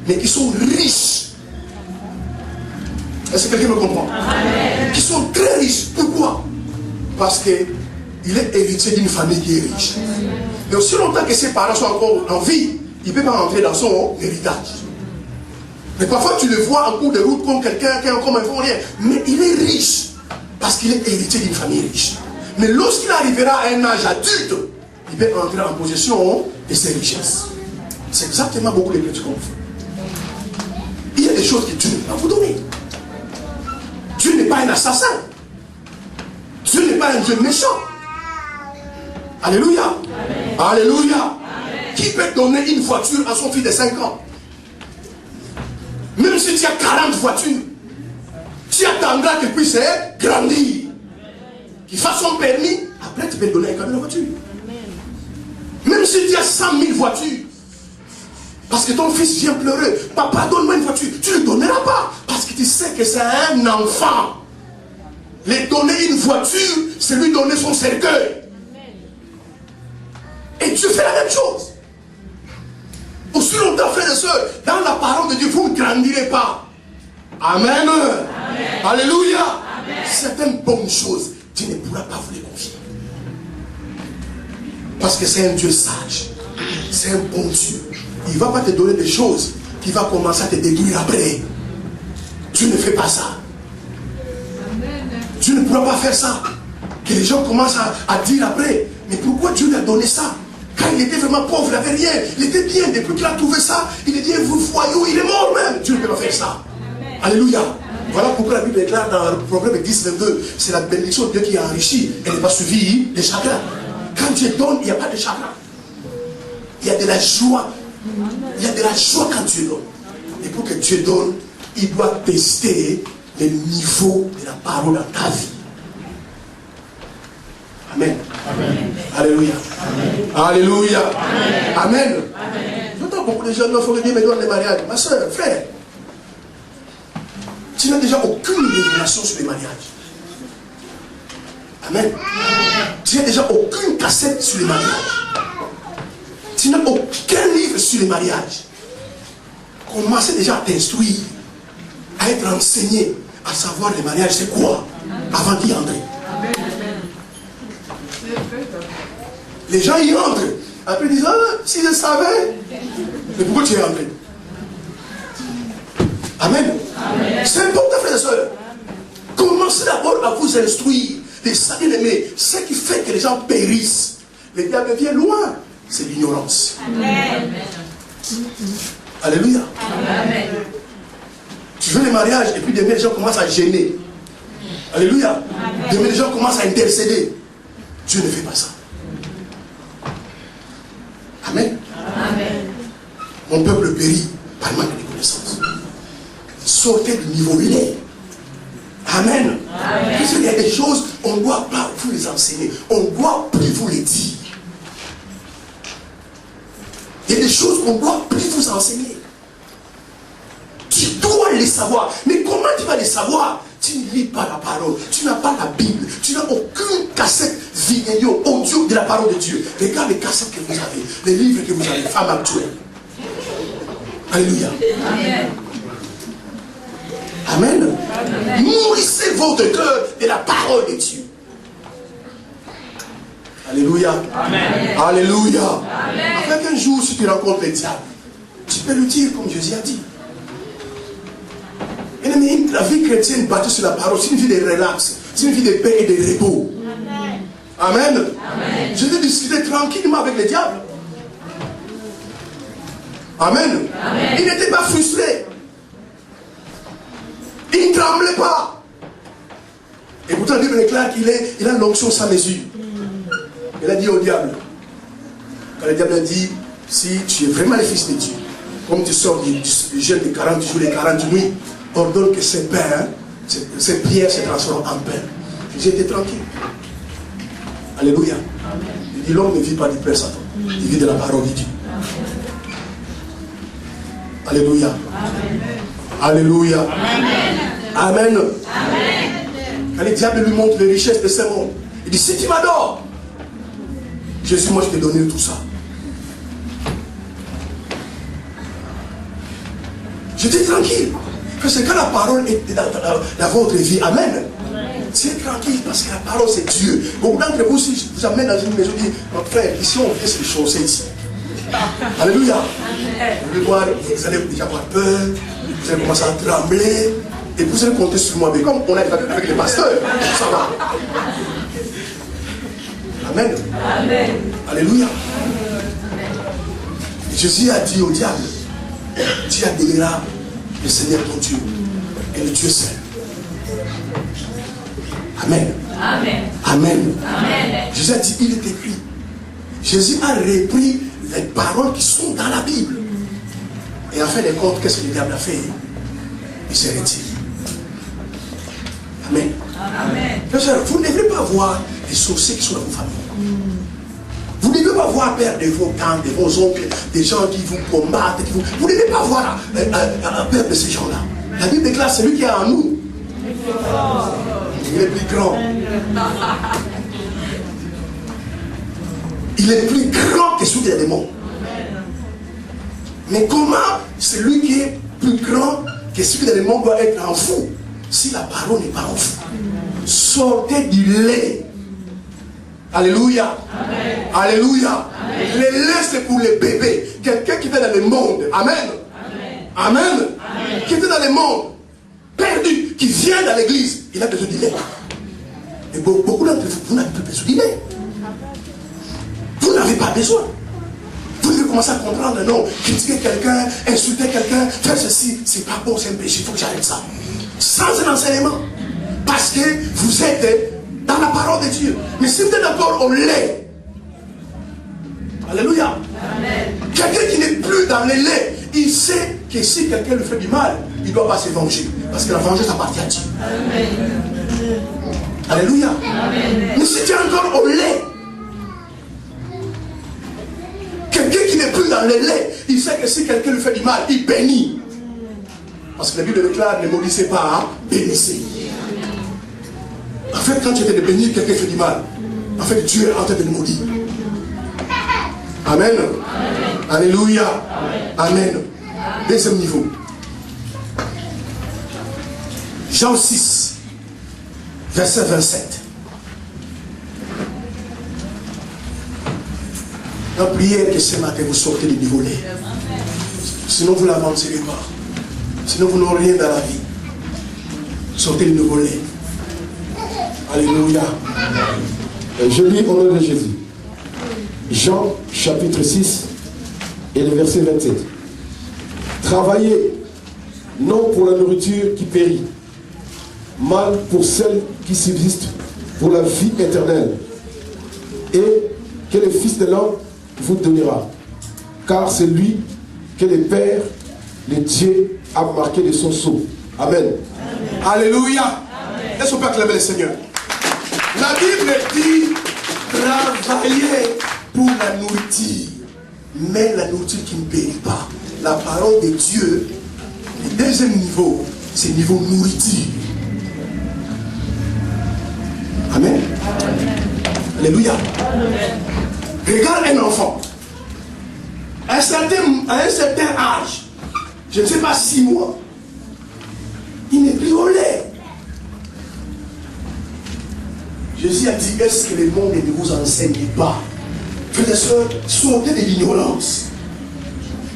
mais qui sont riches. Est-ce que quelqu'un me comprend? Amen. Qui sont très riches. Pourquoi? Parce qu'il est héritier d'une famille qui est riche. Mais aussi longtemps que ses parents sont encore en vie, il ne peut pas entrer dans son héritage. Mais parfois tu le vois en cours de route comme quelqu'un qui est encore un fond rien. Mais il est riche parce qu'il est héritier d'une famille riche. Mais lorsqu'il arrivera à un âge adulte, il peut entrer en possession de ses richesses. C'est exactement beaucoup de chrétiens qu'on fait. Il y a des choses que Dieu ne peut pas vous donner. Dieu n'est pas un assassin. Dieu n'est pas un Dieu méchant. Alléluia. Amen. Alléluia. Amen. Qui peut donner une voiture à son fils de 5 ans? Même si tu as 40 voitures, tu attendras qu'il puisse grandir. Qu'il fasse son permis, après tu peux donner un cadeau de voiture. Même si tu as 100 000 voitures, parce que ton fils vient pleurer, papa donne-moi une voiture, tu ne le donneras pas, parce que tu sais que c'est un enfant. Lui donner une voiture, c'est lui donner son cercueil. Et Dieu fait la même chose. Aussi longtemps, frères et sœurs, dans la parole de Dieu, vous ne grandirez pas. Amen. Amen. Alléluia. Certaines bonnes choses, Dieu ne pourra pas vous les confier. Parce que c'est un Dieu sage. C'est un bon Dieu. Il ne va pas te donner des choses qui vont commencer à te détruire après. Tu ne fais pas ça. Tu ne pourras pas faire ça. Que les gens commencent à dire après, mais pourquoi Dieu lui a donné ça? Quand il était vraiment pauvre, il n'avait rien. Il était bien. Depuis qu'il a trouvé ça, il est dit, vous voyez, il est mort même. Dieu ne peut pas faire ça. Alléluia. Voilà pourquoi la Bible déclare dans le Proverbe 10, 22, c'est la bénédiction de Dieu qui a enrichi. Elle n'est pas suivie des chagrins. Quand Dieu donne, il n'y a pas de chagrin. Il y a de la joie. Il y a de la joie quand Dieu donne. Et pour que Dieu donne, il doit tester le niveau de la parole dans ta vie. Amen. Amen. Alléluia. Amen. Alléluia. Amen. Amen. J'entends beaucoup de jeunes, il faut que Dieu me donne les mariages. Ma soeur, frère, tu n'as déjà aucune révélation sur les mariages. Amen. Tu n'as déjà aucune cassette sur les mariages. Tu n'as aucun livre sur les mariages. Commencez déjà à t'instruire, à être enseigné, à savoir les mariages c'est quoi, avant d'y entrer. Les gens y entrent. Après ils disent, ah, si je savais. Mais pourquoi tu es entré? Amen. Amen. C'est important, frères et sœurs. Commencez d'abord à vous instruire. Les saints aimés, ce qui fait que les gens périssent. Le diable vient loin. C'est l'ignorance. Amen. Alléluia. Amen. Tu veux les mariages et puis demain les gens commencent à gêner. Alléluia. Demain les gens commencent à intercéder. Dieu ne fait pas ça. Amen. Amen. Mon peuple périt par manque de connaissance. Sortez du niveau où il est. Amen. Amen. Il y a des choses, on ne doit pas vous les enseigner. On ne doit plus vous les dire. Il y a des choses qu'on ne doit plus vous enseigner. Tu dois les savoir. Mais comment tu vas les savoir? Tu ne lis pas la parole. Tu n'as pas la Bible. Tu n'as aucune cassette vidéo, audio de la parole de Dieu. Regarde les cassettes que vous avez, les livres que vous avez, femmes actuelles. Alléluia. Amen. Amen. Amen. Nourrissez votre cœur de la parole de Dieu. Alléluia. Amen. Alléluia. Amen. Afin qu'un jour, si tu rencontres le diable, tu peux lui dire comme Jésus a dit. Mais la vie chrétienne bâtie sur la parole, c'est une vie de relax, c'est une vie de paix et de repos. Amen. Amen. Amen. Je vais discuter tranquillement avec le diable. Amen. Amen. Il n'était pas frustré. Il ne tremblait pas. Et pourtant, la Bible déclare qu'il a l'onction sans mesure. Il a dit au diable, quand le diable a dit, si tu es vraiment le fils de Dieu, comme tu sors du jeûne de 40 jours et 40 nuits, ordonne que ces pains, ces pierres se transforment en pain. J'étais tranquille. Alléluia. Il dit, l'homme ne vit pas du pain Satan. Il vit de la parole de Dieu. Alléluia. Amen. Alléluia. Amen. Amen. Amen. Quand le diable lui montre les richesses de ce monde, il dit, si tu m'adores, Jésus, moi je t'ai donné tout ça. J'étais tranquille. Parce que quand la parole est dans votre vie, amen. C'est tranquille parce que la parole c'est Dieu. Beaucoup d'entre vous, si je vous amène dans une maison, je dis, mon frère, ici on fait ces choses ici. Alléluia. Vous allez déjà avoir peur, vous allez commencer à trembler, et vous allez compter sur moi. Mais comme on a avec les pasteurs, ça va. Amen. Amen. Alléluia. Jésus a dit au diable, tu adhéreras le Seigneur ton Dieu et le Dieu seul. Amen. Amen. Amen. Amen. Jésus a dit, il est écrit. Jésus a repris les paroles qui sont dans la Bible. Et en fin de compte, qu'est-ce que le diable a fait? Il s'est retiré. Amen. Amen. Vous ne devrez pas voir les sorciers qui sont dans vos familles. Vous ne devez pas voir peur de vos tantes, de vos oncles, des gens qui vous combattent. Vous ne devez pas voir peur de ces gens-là. La Bible déclare celui qui est en nous. Il est plus grand. Il est plus grand que celui qui est des démons. Mais comment celui qui est plus grand que celui qui est des démons doit être en fou? si la parole n'est pas en vous. Sortez du lait. Alléluia. Amen. Alléluia. Amen. Le lait, c'est pour les bébés. Quelqu'un qui vient dans le monde. Amen. Amen. Amen. Amen. Qui vient dans le monde, perdu, qui vient dans l'église, il a besoin du lait. Et beaucoup d'entre vous, vous n'avez plus besoin du lait. Vous n'avez pas besoin. Vous devez commencer à comprendre, non, critiquer quelqu'un, insulter quelqu'un, faire ceci, c'est pas bon, c'est un péché, il faut que j'arrête ça. Sans un enseignement. Parce que vous êtes dans la parole de Dieu. Mais si vous êtes encore au lait, alléluia. Quelqu'un qui n'est plus dans le lait, il sait que si quelqu'un lui fait du mal, il ne doit pas se venger. Parce que la vengeance appartient à Dieu. Amen. Alléluia. Amen. Mais si tu es encore au lait, quelqu'un qui n'est plus dans le lait, il sait que si quelqu'un lui fait du mal, il bénit. Parce que la Bible déclare, ne maudissez pas, bénissez. En fait, quand tu étais de bénir, quelqu'un fait du mal. En fait, Dieu est en train de nous maudire. Amen. Amen. Alléluia. Amen. Amen. Deuxième niveau. Jean 6, verset 27. La prière que ce matin vous sortez du niveau lait. Sinon vous l'avancerez pas. Sinon vous n'aurez rien dans la vie. Sortez du nouveau lait. Alléluia. Je lis au nom de Jésus. Jean chapitre 6 et le verset 27. Travaillez non pour la nourriture qui périt, mal pour celle qui subsiste pour la vie éternelle, et que le Fils de l'homme vous donnera, car c'est lui que le Père, le Dieu, a marqué de son sceau. Amen. Amen. Alléluia. Laisse-nous pas acclamer le Seigneur. La Bible dit travaillez pour la nourriture, mais la nourriture qui ne périt pas. La parole de Dieu, le deuxième niveau, c'est le niveau nourriture. Amen. Amen. Alléluia. Amen. Regarde un enfant. À un certain âge, je ne sais pas, 6 mois, il n'est plus au lait. Jésus a dit, est-ce que le monde ne vous enseigne pas? Frères et sœurs, sortez de l'ignorance.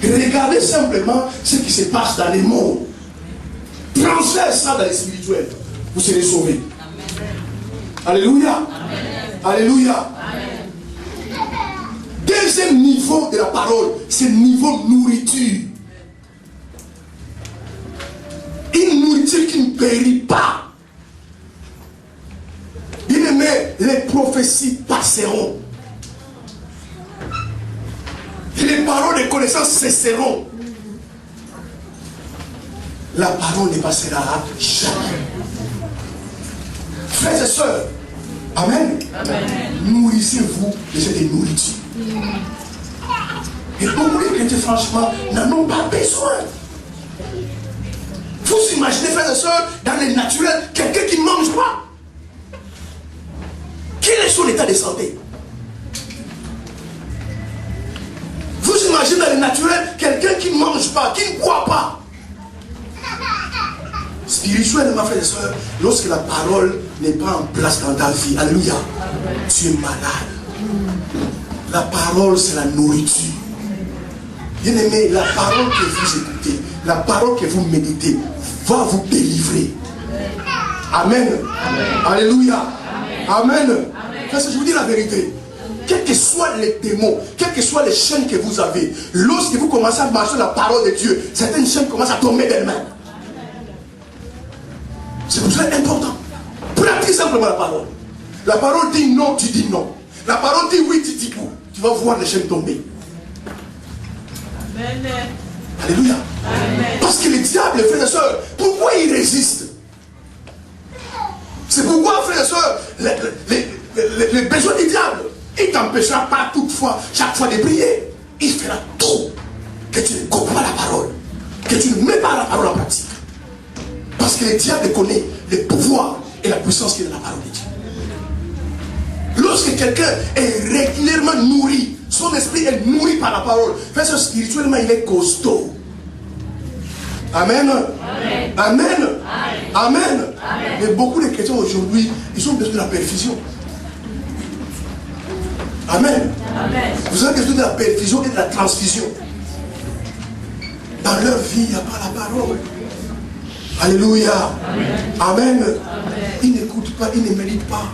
Regardez simplement ce qui se passe dans le monde. Transfère ça dans le spirituel. Vous serez sauvés. Alléluia. Amen. Alléluia. Amen. Deuxième niveau de la parole, c'est le niveau nourriture. Une nourriture qui ne périt pas. Bien aimé, les prophéties passeront. Et les paroles de connaissance cesseront. La parole ne passera jamais. Frères et sœurs, amen. Amen. Nourrissez-vous de cette nourriture. Et beaucoup de chrétiens, franchement, n'en ont pas besoin. Vous imaginez, frères et sœurs, dans le naturel, quelqu'un qui ne mange pas. Quel est son état de santé? Vous imaginez dans le naturel, quelqu'un qui ne mange pas, qui ne boit pas. Spirituellement, frères et sœurs, lorsque la parole n'est pas en place dans ta vie, alléluia, tu es malade. La parole, c'est la nourriture. Bien aimé, la parole que vous écoutez, la parole que vous méditez, va vous délivrer. Amen. Amen. Alléluia. Amen. Amen. Parce que je vous dis la vérité. Quels que soient les démons, quelles que soient les chaînes que vous avez, lorsque vous commencez à marcher la parole de Dieu, certaines chaînes commencent à tomber d'elles-mêmes. C'est pour ça important. Pratique simplement la parole. La parole dit non, tu dis non. La parole dit oui, tu dis oui. Tu vas voir les chaînes tomber. Amen. Alléluia. Amen. Parce que le diable, frères et sœurs, pourquoi il résiste? C'est pourquoi, frères et sœurs, les besoins du diable, il ne t'empêchera pas toutefois, chaque fois de prier. Il fera tout que tu ne comprends pas la parole, que tu ne mets pas la parole en pratique. Parce que le diable connaît le pouvoir et la puissance qu'il y a dans la parole de Dieu. Lorsque quelqu'un est régulièrement nourri, son esprit est nourri par la parole, fait spirituellement il est costaud. Amen. Amen. Amen. Mais beaucoup de chrétiens aujourd'hui, ils ont besoin de la perfusion. Amen. Vous avez besoin de la perfusion et de la transfusion. Dans leur vie, il n'y a pas la parole. Alléluia. Amen. Ils n'écoutent pas, ils ne méditent pas.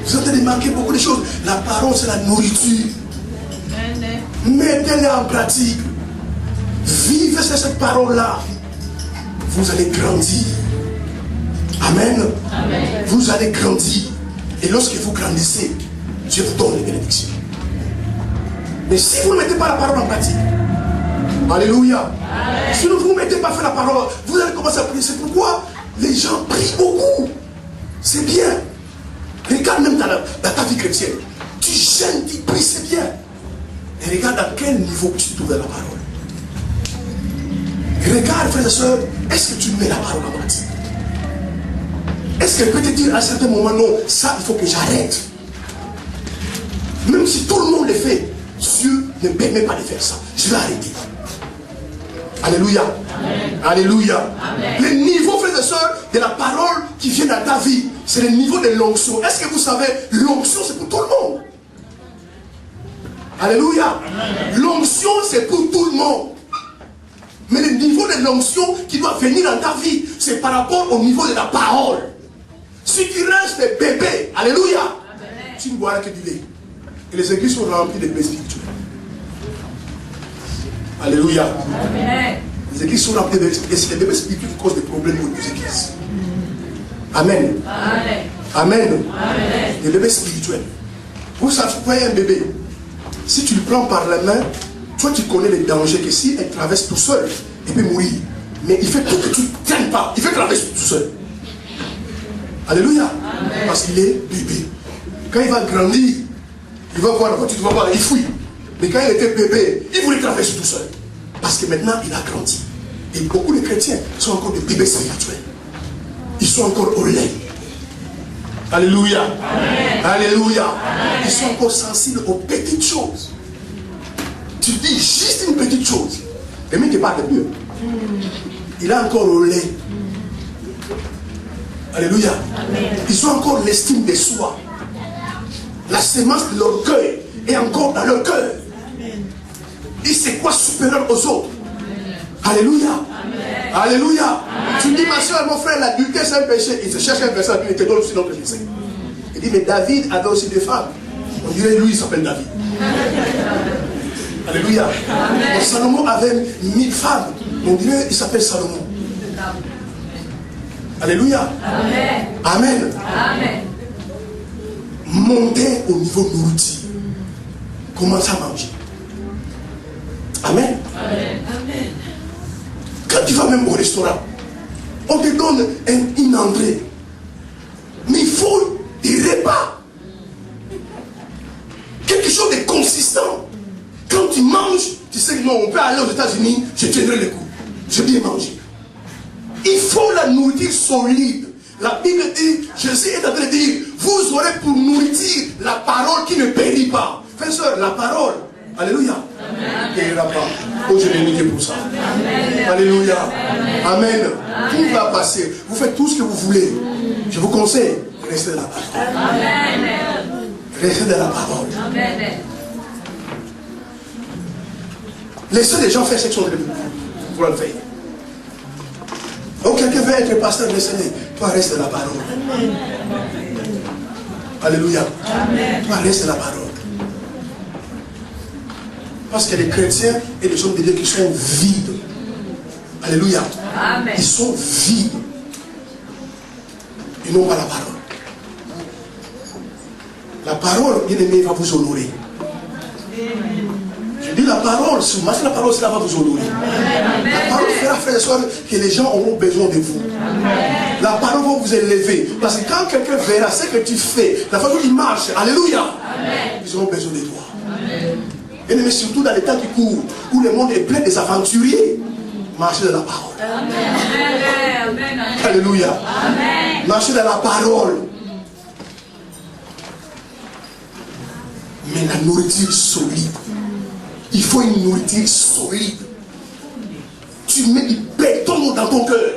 Vous avez remarqué beaucoup de choses. La parole, c'est la nourriture. Mettez-la en pratique. Vivez sur cette parole-là. Vous allez grandir. Amen. Vous allez grandir. Et lorsque vous grandissez, Dieu vous donne les bénédictions. Mais si vous ne mettez pas la parole en pratique, alléluia. Si vous ne mettez pas à faire la parole, vous allez commencer à prier. C'est pourquoi les gens prient beaucoup. C'est bien. Regarde même dans ta vie chrétienne. Tu gênes, tu pries, c'est bien. Et regarde à quel niveau tu te trouves dans la parole. Regarde, frères et sœurs, est-ce que tu mets la parole en pratique? Est-ce qu'elle peut te dire à un certain moment, non, ça, il faut que j'arrête? Même si tout le monde le fait, Dieu ne permet pas de faire ça. Je vais arrêter. Alléluia. Alléluia. Le niveau, frères et sœurs, de la parole qui vient dans ta vie, c'est le niveau de l'onction. Est-ce que vous savez, l'onction, c'est pour tout le monde? Alléluia. L'onction, c'est pour tout le monde. Mais le niveau de l'onction qui doit venir dans ta vie, c'est par rapport au niveau de la parole. Si tu restes bébé, alléluia, tu ne boiras que du lait. Et les églises sont remplies de bébés spirituels. Alléluia. Les églises sont remplies de bébés spirituels. Et c'est les bébés spirituels qui causent des problèmes aux églises. Amen. Amen. Les bébés spirituels. Vous savez, vous voyez un bébé. Si tu le prends par la main, toi tu connais les dangers que si elle traverse tout seul, il peut mourir. Mais il fait tout que tu ne tiennes pas. Il fait traverser tout seul. Alléluia. Parce qu'il est bébé. Quand il va grandir, il va voir, quand tu ne vas pas, il fuit. Mais quand il était bébé, il voulait traverser tout seul. Parce que maintenant, il a grandi. Et beaucoup de chrétiens sont encore des bébés spirituels. Ils sont encore au lait. Alléluia. Alléluia. Ils sont encore sensibles aux petites choses. Tu dis juste une petite chose. Et même tu parles de Dieu. Il a encore au lait. Alléluia. Ils ont encore l'estime de soi. La sémence de l'orgueil est encore dans leur cœur. Ils se croient supérieurs aux autres. Alléluia. Alléluia. Tu dis, ma soeur, mon frère, l'adultère c'est un péché. Il se cherche un verset, il te donne aussi notre péché. Il dit, mais David avait aussi des femmes. On dirait, lui, il s'appelle David. Alléluia. Salomon avait 1000 femmes. On dirait, il s'appelle Salomon. Alléluia. Amen. Amen. Montez au niveau nourriture. Commencez à manger. Amen. Amen. Quand tu vas même au restaurant, on te donne une entrée. Mais il faut des repas. Quelque chose de consistant. Quand tu manges, tu sais que non, on peut aller aux États-Unis, je tiendrai le coup. Je vais bien manger. Il faut la nourriture solide. La Bible dit, Jésus est en train de dire, vous aurez pour nourriture la parole qui ne périt pas. Frère, soeur, la parole. Alléluia. Ne périra pas. Oh, je l'ai Dieu pour ça. Amen. Alléluia. Amen. Tout va passer. Vous faites tout ce que vous voulez. Je vous conseille, restez dans la parole. Amen. Restez dans la parole. Amen. Laissez les gens faire ce qu'ils sont pour le faire. Donc quelqu'un veut être pasteur, laissez-les. Toi, reste dans la parole. Amen. Alléluia. Amen. Toi, reste dans la parole. Parce qu'il y a des chrétiens et des hommes de Dieu qui sont vides. Alléluia. Amen. Ils sont vides. Ils n'ont pas la parole. La parole, bien aimé, va vous honorer. Je dis la parole, si vous marchez la parole, cela va vous honorer. La parole fera, frères et sœurs, que les gens auront besoin de vous. La parole va vous élever. Parce que quand quelqu'un verra ce que tu fais, la façon dont il marche, alléluia, ils auront besoin de toi. Et mais surtout dans les temps qui courent, où le monde est plein des aventuriers, marchez dans la parole. Amen. Alléluia. Amen. Marchez dans la parole. Mais la nourriture solide. Il faut une nourriture solide. tu mets du béton dans ton cœur.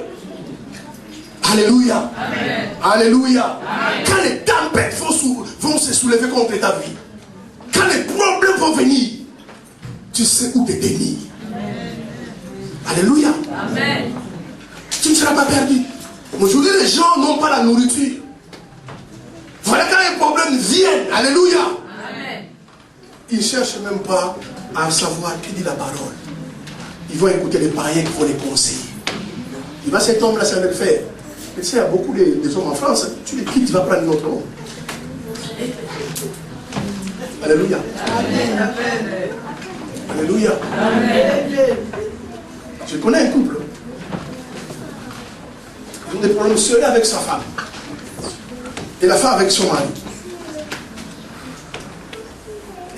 Alléluia. Amen. Alléluia. Amen. Quand les tempêtes vont se soulever contre ta vie, quand les problèmes vont venir, tu sais où te tenir. Alléluia. Amen. Tu ne seras pas perdu. Aujourd'hui, les gens n'ont pas la nourriture. Voilà quand un problème vient. Alléluia. Amen. Ils ne cherchent même pas à savoir qui dit la parole. Ils vont écouter les païens qui vont les conseiller. Il va cet homme-là, ça va le faire. Tu sais, il y a beaucoup des hommes en France, tu les quittes, tu vas prendre un autre homme. Alléluia. Amen. Alléluia. Amen. Je connais un couple. Ils ont des problèmes sérieux avec sa femme. Et la femme avec son mari.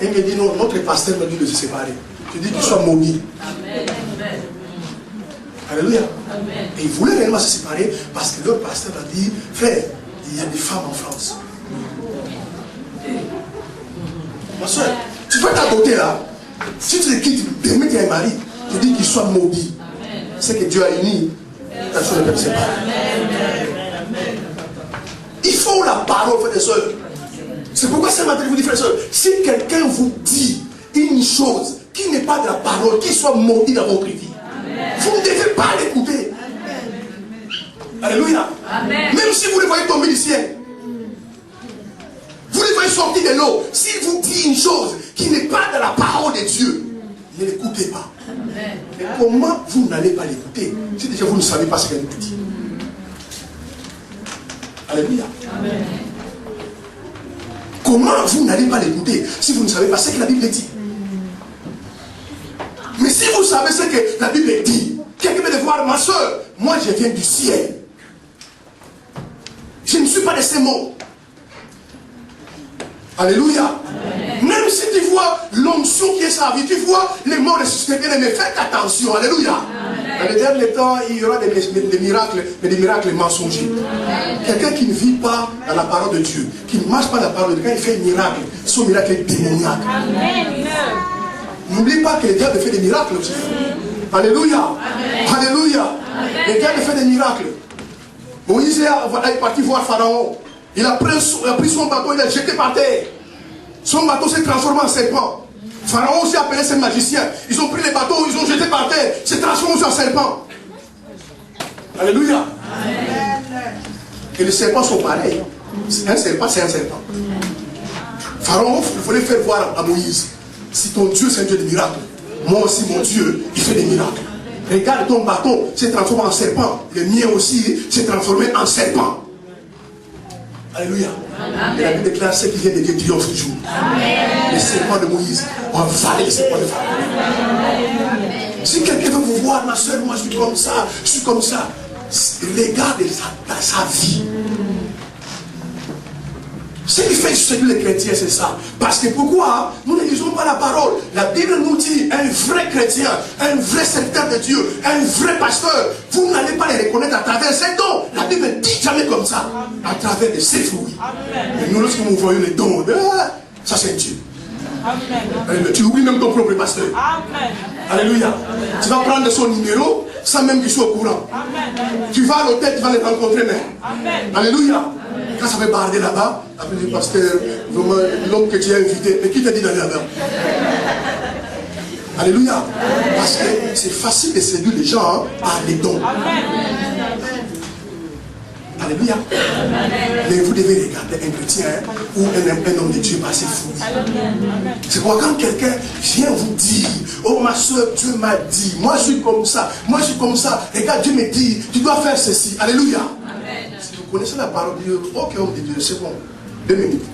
Et il me dit, non, notre pasteur me dit de se séparer. Je dis qu'il soit maudit. Amen. Alléluia. Amen. Et ils voulaient réellement se séparer parce que leur pasteur a dit, frère, il y a des femmes en France. Ma soeur, tu vas t'adopter là. Si tu le quittes, permets qu'il y ait un mari, je dis qu'il soit maudit. C'est que Dieu a uni. La chose ne peut pas se séparer. Il faut la parole, frères et sœurs. C'est pourquoi ce matin je vous dis, frères et sœurs, si quelqu'un vous dit une chose qui n'est pas de la parole, qui soit maudit dans votre vie, vous ne devez pas l'écouter. Alléluia. Amen. Même si vous le voyez tomber du ciel, vous le voyez sortir de l'eau, s'il vous dit une chose qui n'est pas de la parole de Dieu, ne l'écoutez pas. Amen. Mais comment vous n'allez pas l'écouter si déjà vous ne savez pas ce qu'elle vous dit? Alléluia. Amen. Comment vous n'allez pas l'écouter si vous ne savez pas ce que la Bible dit? Mais si vous savez ce que la Bible dit, quelqu'un va voir, ma soeur, moi je viens du ciel. Je ne suis pas de ces mots. Alléluia. Amen. Même si tu vois l'onction qui est sa vie, tu vois les morts ressuscités, bien aimés, faites attention. Alléluia. Amen. Dans les derniers temps, il y aura des miracles, mais des miracles mensongers. Quelqu'un qui ne vit pas dans la parole de Dieu, qui ne marche pas dans la parole de Dieu, quand il fait un miracle, son miracle est démoniaque. Amen. N'oublie pas que le diable fait des miracles aussi. Alléluia. Amen. Alléluia. Amen. Le diable fait des miracles. Moïse est parti voir Pharaon. Il a pris son bateau, il a jeté par terre. Son bateau s'est transformé en serpent. Pharaon aussi a appelé ses magiciens. Ils ont pris les bateaux, ils ont jeté par terre. C'est transformé aussi en serpent. Alléluia. Amen. Et les serpents sont pareils. Un serpent, c'est un serpent. Pharaon, il fallait faire voir à Moïse. Si ton Dieu c'est un Dieu de miracles, moi aussi mon Dieu, il fait des miracles. Regarde ton bâton, s'est transformé en serpent. Le mien aussi s'est transformé en serpent. Alléluia. Amen. Et la Bible déclare ce qui vient de Dieu triomphe toujours. Les serpents de Moïse ont avalé les serpents de Pharaon. Si quelqu'un veut vous voir, ma soeur, moi je suis comme ça, je suis comme ça. Regarde sa vie. Ce qui fait séduire les chrétiens, c'est ça. Parce que pourquoi nous ne lisons pas la parole? La Bible nous dit, un vrai chrétien, un vrai serviteur de Dieu, un vrai pasteur, vous n'allez pas les reconnaître à travers ses dons. La Bible ne dit jamais comme ça. À travers de ses fruits. Et nous, lorsque nous voyons les dons, ça c'est Dieu. Amen. Tu oublies même ton propre pasteur. Amen. Alléluia. Amen. Tu vas prendre son numéro sans même qu'il soit au courant. Amen. Tu vas à l'hôtel, tu vas les rencontrer même. Amen. Alléluia. Amen. Quand ça va barder là-bas, après le pasteur, l'homme que tu as invité, mais qui t'a dit d'aller là-bas? Alléluia. Amen. Parce que c'est facile de séduire les gens hein, par les dons. Amen. Alléluia. Mais vous devez regarder un chrétien ou un homme de Dieu par ses fruits. C'est pourquoi quand quelqu'un vient vous dire, oh ma soeur, Dieu m'a dit, moi je suis comme ça, moi je suis comme ça, regarde, Dieu me dit, tu dois faire ceci. Alléluia. Amen. Si vous connaissez la parole de Dieu, ok homme de Dieu, c'est bon. 2 minutes.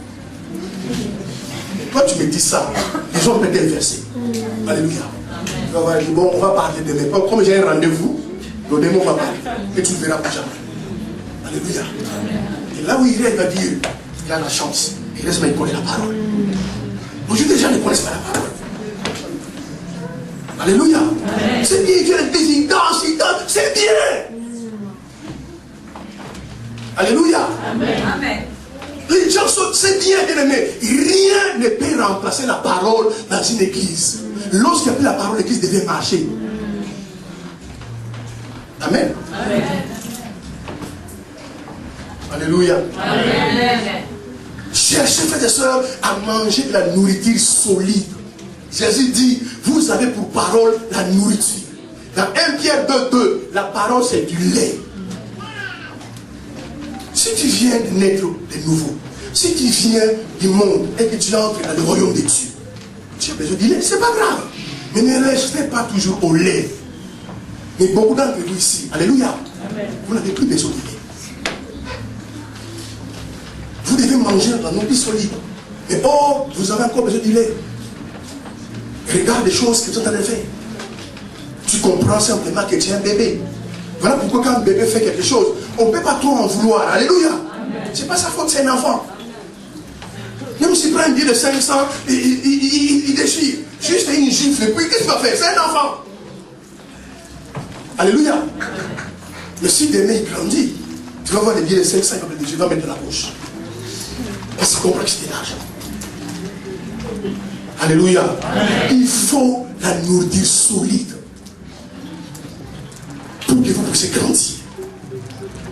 Et toi tu me dis ça, les gens peuvent inverser. Alléluia. Amen. Bon, on va parler demain. Comme j'ai un rendez-vous, le demain on va parler. Et tu ne verras plus jamais. Alléluia. Et là où il est, il va dire, il a la chance. Il reste, mais il connaît la parole. Aujourd'hui, les gens ne connaissent pas la parole. Alléluia. C'est bien, il vient il danse, c'est bien. Alléluia. Amen. Les gens sont, c'est bien, bien aimé. Rien ne peut remplacer la parole dans une église. Lorsqu'il n'y a plus la parole, l'église devait marcher. Amen. Amen. Alléluia. Amen. Cherchez, frères et sœurs, à manger de la nourriture solide. Jésus dit, vous avez pour parole la nourriture. Dans 1 Pierre 2:2, la parole c'est du lait. Si tu viens de naître de nouveau, si tu viens du monde et que tu entres dans le royaume de Dieu, tu as besoin du lait, c'est pas grave. Mais ne restez pas toujours au lait. Mais beaucoup d'entre vous ici, alléluia, vous n'avez plus besoin de lait. Vous devez manger dans nos vies solides. Mais oh, vous avez encore besoin du lait. Regarde les choses que vous êtes en train de faire. Tu comprends simplement que tu es un bébé. Voilà pourquoi quand un bébé fait quelque chose, on ne peut pas trop en vouloir. Alléluia. C'est pas sa faute, c'est un enfant. Même s'il prend un billet de 500, il déchire. Juste une gifle. Et puis qu'est-ce qu'il va faire? C'est un enfant. Alléluia. Mais si demain il grandit, tu vas voir les billets de 500, il va mettre dans la poche. Parce qu'il comprend que c'était l'argent. Alléluia. Il faut la nourriture solide pour que vous puissiez grandir.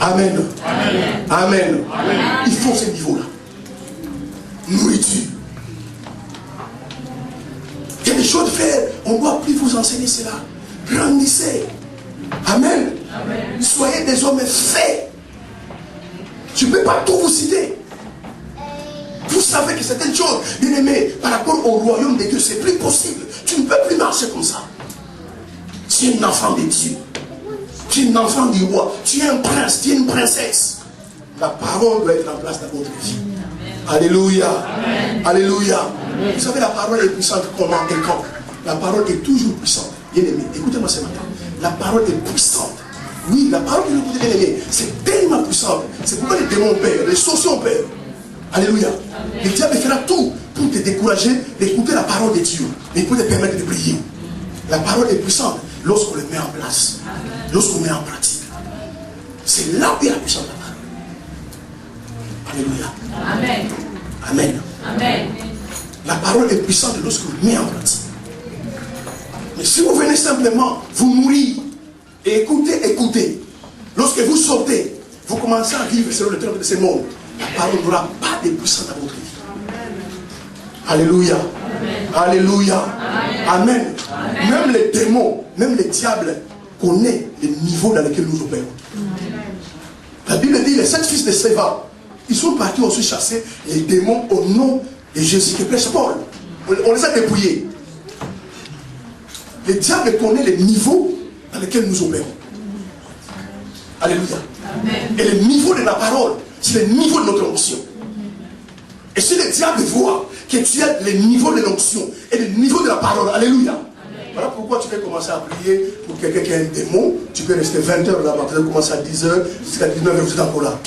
Amen. Amen. Amen. Amen. Il faut ce niveau-là. Nourriture. Il y a des choses à faire. On ne doit plus vous enseigner cela. Grandissez. Amen. Amen. Soyez des hommes faits. Je ne peux pas tout vous citer. Vous savez que certaines choses, bien aimé, par rapport au royaume de Dieu, c'est plus possible. Tu ne peux plus marcher comme ça. Tu es un enfant de Dieu. Tu es un enfant du roi. Tu es un prince, tu es une princesse. La parole doit être en place dans votre vie. Alléluia. Amen. Alléluia. Amen. Vous savez, la parole est puissante comment et quand. La parole est toujours puissante. Bien aimé, écoutez-moi ce matin. La parole est puissante. Oui, la parole que vous écoutez, bien aimé, c'est tellement puissant. C'est pourquoi les démons perdent, les sorciers perdent. Alléluia. Amen. Le diable fera tout pour te décourager d'écouter la parole de Dieu. Mais pour te permettre de prier. La parole est puissante lorsqu'on le met en place. Lorsqu'on met en pratique. C'est là où il y a la puissance de la parole. Alléluia. Amen. Amen. Amen. La parole est puissante lorsqu'on le met en pratique. Mais si vous venez simplement vous nourrir et écouter, lorsque vous sortez, vous commencez à vivre selon le terme de ce monde, la parole n'aura pas de puissance dans votre vie. Alléluia. Amen. Alléluia. Amen. Amen. Même les démons, même les diables connaissent le niveau dans lequel nous opérons. La Bible dit, les 7 fils de Séva, ils sont partis aussi chasser les démons au nom de Jésus qui prêche Paul. On les a dépouillés. Le diable connaît le niveau dans lequel nous opérons. Alléluia. Amen. Et le niveau de la parole, c'est le niveau de notre onction. Et si le diable voit que tu as le niveau de l'onction et le niveau de la parole, alléluia. Amen. Voilà pourquoi tu peux commencer à prier pour quelqu'un qui a un démon. Tu peux rester 20 heures là-bas, tu peux commencer à 10 heures, jusqu'à 19 heures, vous êtes encore là.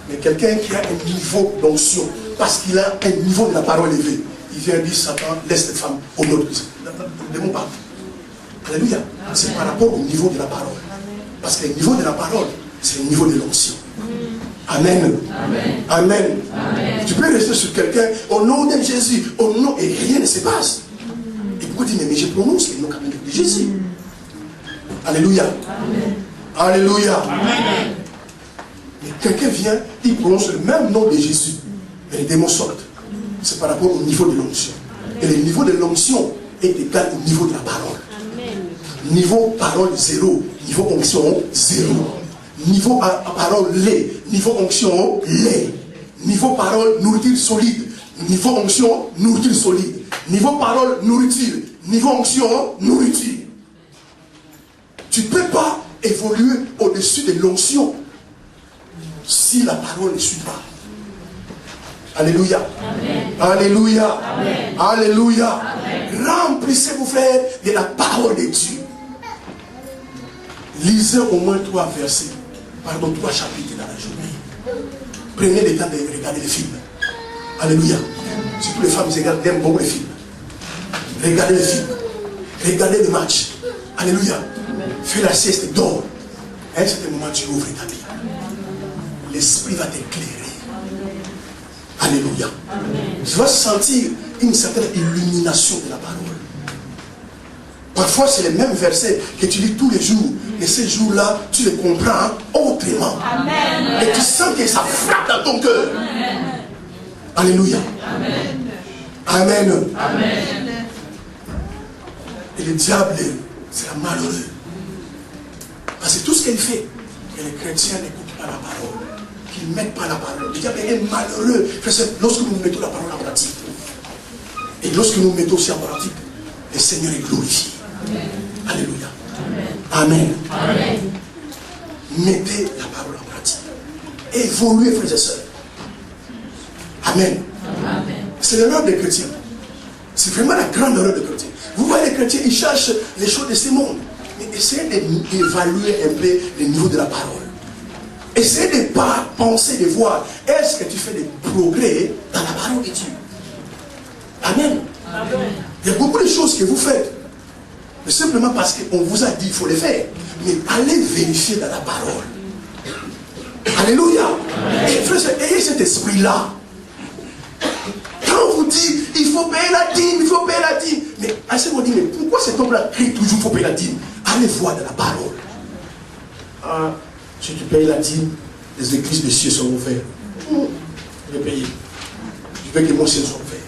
Mais quelqu'un qui a un niveau d'onction, parce qu'il a un niveau de la parole élevé, il vient dire Satan, laisse les femmes au nom de Christ. Le démon parle. Alléluia. C'est par rapport au niveau de la parole. Parce que le niveau de la parole, c'est le niveau de l'onction. Amen. Amen. Amen. Amen. Tu peux rester sur quelqu'un au nom de Jésus, au nom, et rien ne se passe. Et pourquoi dire, mais je prononce le nom quand même de Jésus. Alléluia. Amen. Alléluia. Amen. Mais quelqu'un vient, il prononce le même nom de Jésus, mais les démons sortent. C'est par rapport au niveau de l'onction. Et le niveau de l'onction est égal au niveau de la parole. Amen. Niveau parole 0, niveau onction 0. Niveau parole lait, niveau onction lait. Niveau parole nourriture solide, niveau onction nourriture solide. Niveau parole nourriture, niveau onction nourriture. Tu ne peux pas évoluer au-dessus de l'onction si la parole ne suit pas. Alléluia. Amen. Alléluia. Amen. Alléluia. Amen. Remplissez-vous, frères, de la parole de Dieu. Lisez au moins 3 versets. Pardon, 3 chapitres dans la journée. Prenez le temps de regarder les films. Alléluia. Surtout les femmes, ils aiment beaucoup les films. Regardez les films. Regardez les matchs. Alléluia. Fais la sieste, dors. À un certain moment, tu ouvres ta vie. L'esprit va t'éclairer. Alléluia. Amen. Tu vas sentir une certaine illumination de la parole. Parfois, c'est les mêmes versets que tu lis tous les jours. Mais ces jours-là, tu les comprends autrement. Amen. Et tu sens que ça frappe dans ton cœur. Alléluia. Amen. Amen. Et le diable, c'est un malheureux. Parce que tout ce qu'il fait, que les chrétiens n'écoutent pas la parole, qu'ils ne mettent pas la parole. Le diable est malheureux. Lorsque nous mettons la parole en pratique, et lorsque nous mettons aussi en pratique, le Seigneur est glorifié. Amen. Alléluia. Amen. Amen. Mettez la parole en pratique. Évoluez, frères et sœurs. Amen. Amen. C'est l'erreur des chrétiens. C'est vraiment la grande erreur des chrétiens. Vous voyez, les chrétiens, ils cherchent les choses de ce monde. Mais essayez d'évaluer un peu le niveau de la parole. Essayez de ne pas penser, de voir, est-ce que tu fais des progrès dans la parole de Dieu? Amen. Amen. Il y a beaucoup de choses que vous faites. Mais simplement parce qu'on vous a dit qu'il faut les faire. Mais allez vérifier dans la parole. Alléluia. Et frère, ayez cet esprit-là. Quand on vous dit, il faut payer la dîme, il faut payer la dîme. Mais assez vous dit, mais pourquoi cet homme-là crie toujours, il faut payer la dîme? Allez voir dans la parole. Ah, si tu payes la dîme, les églises des cieux sont ouvertes. Je vais payer. Je veux que mon ciel soit ouvert.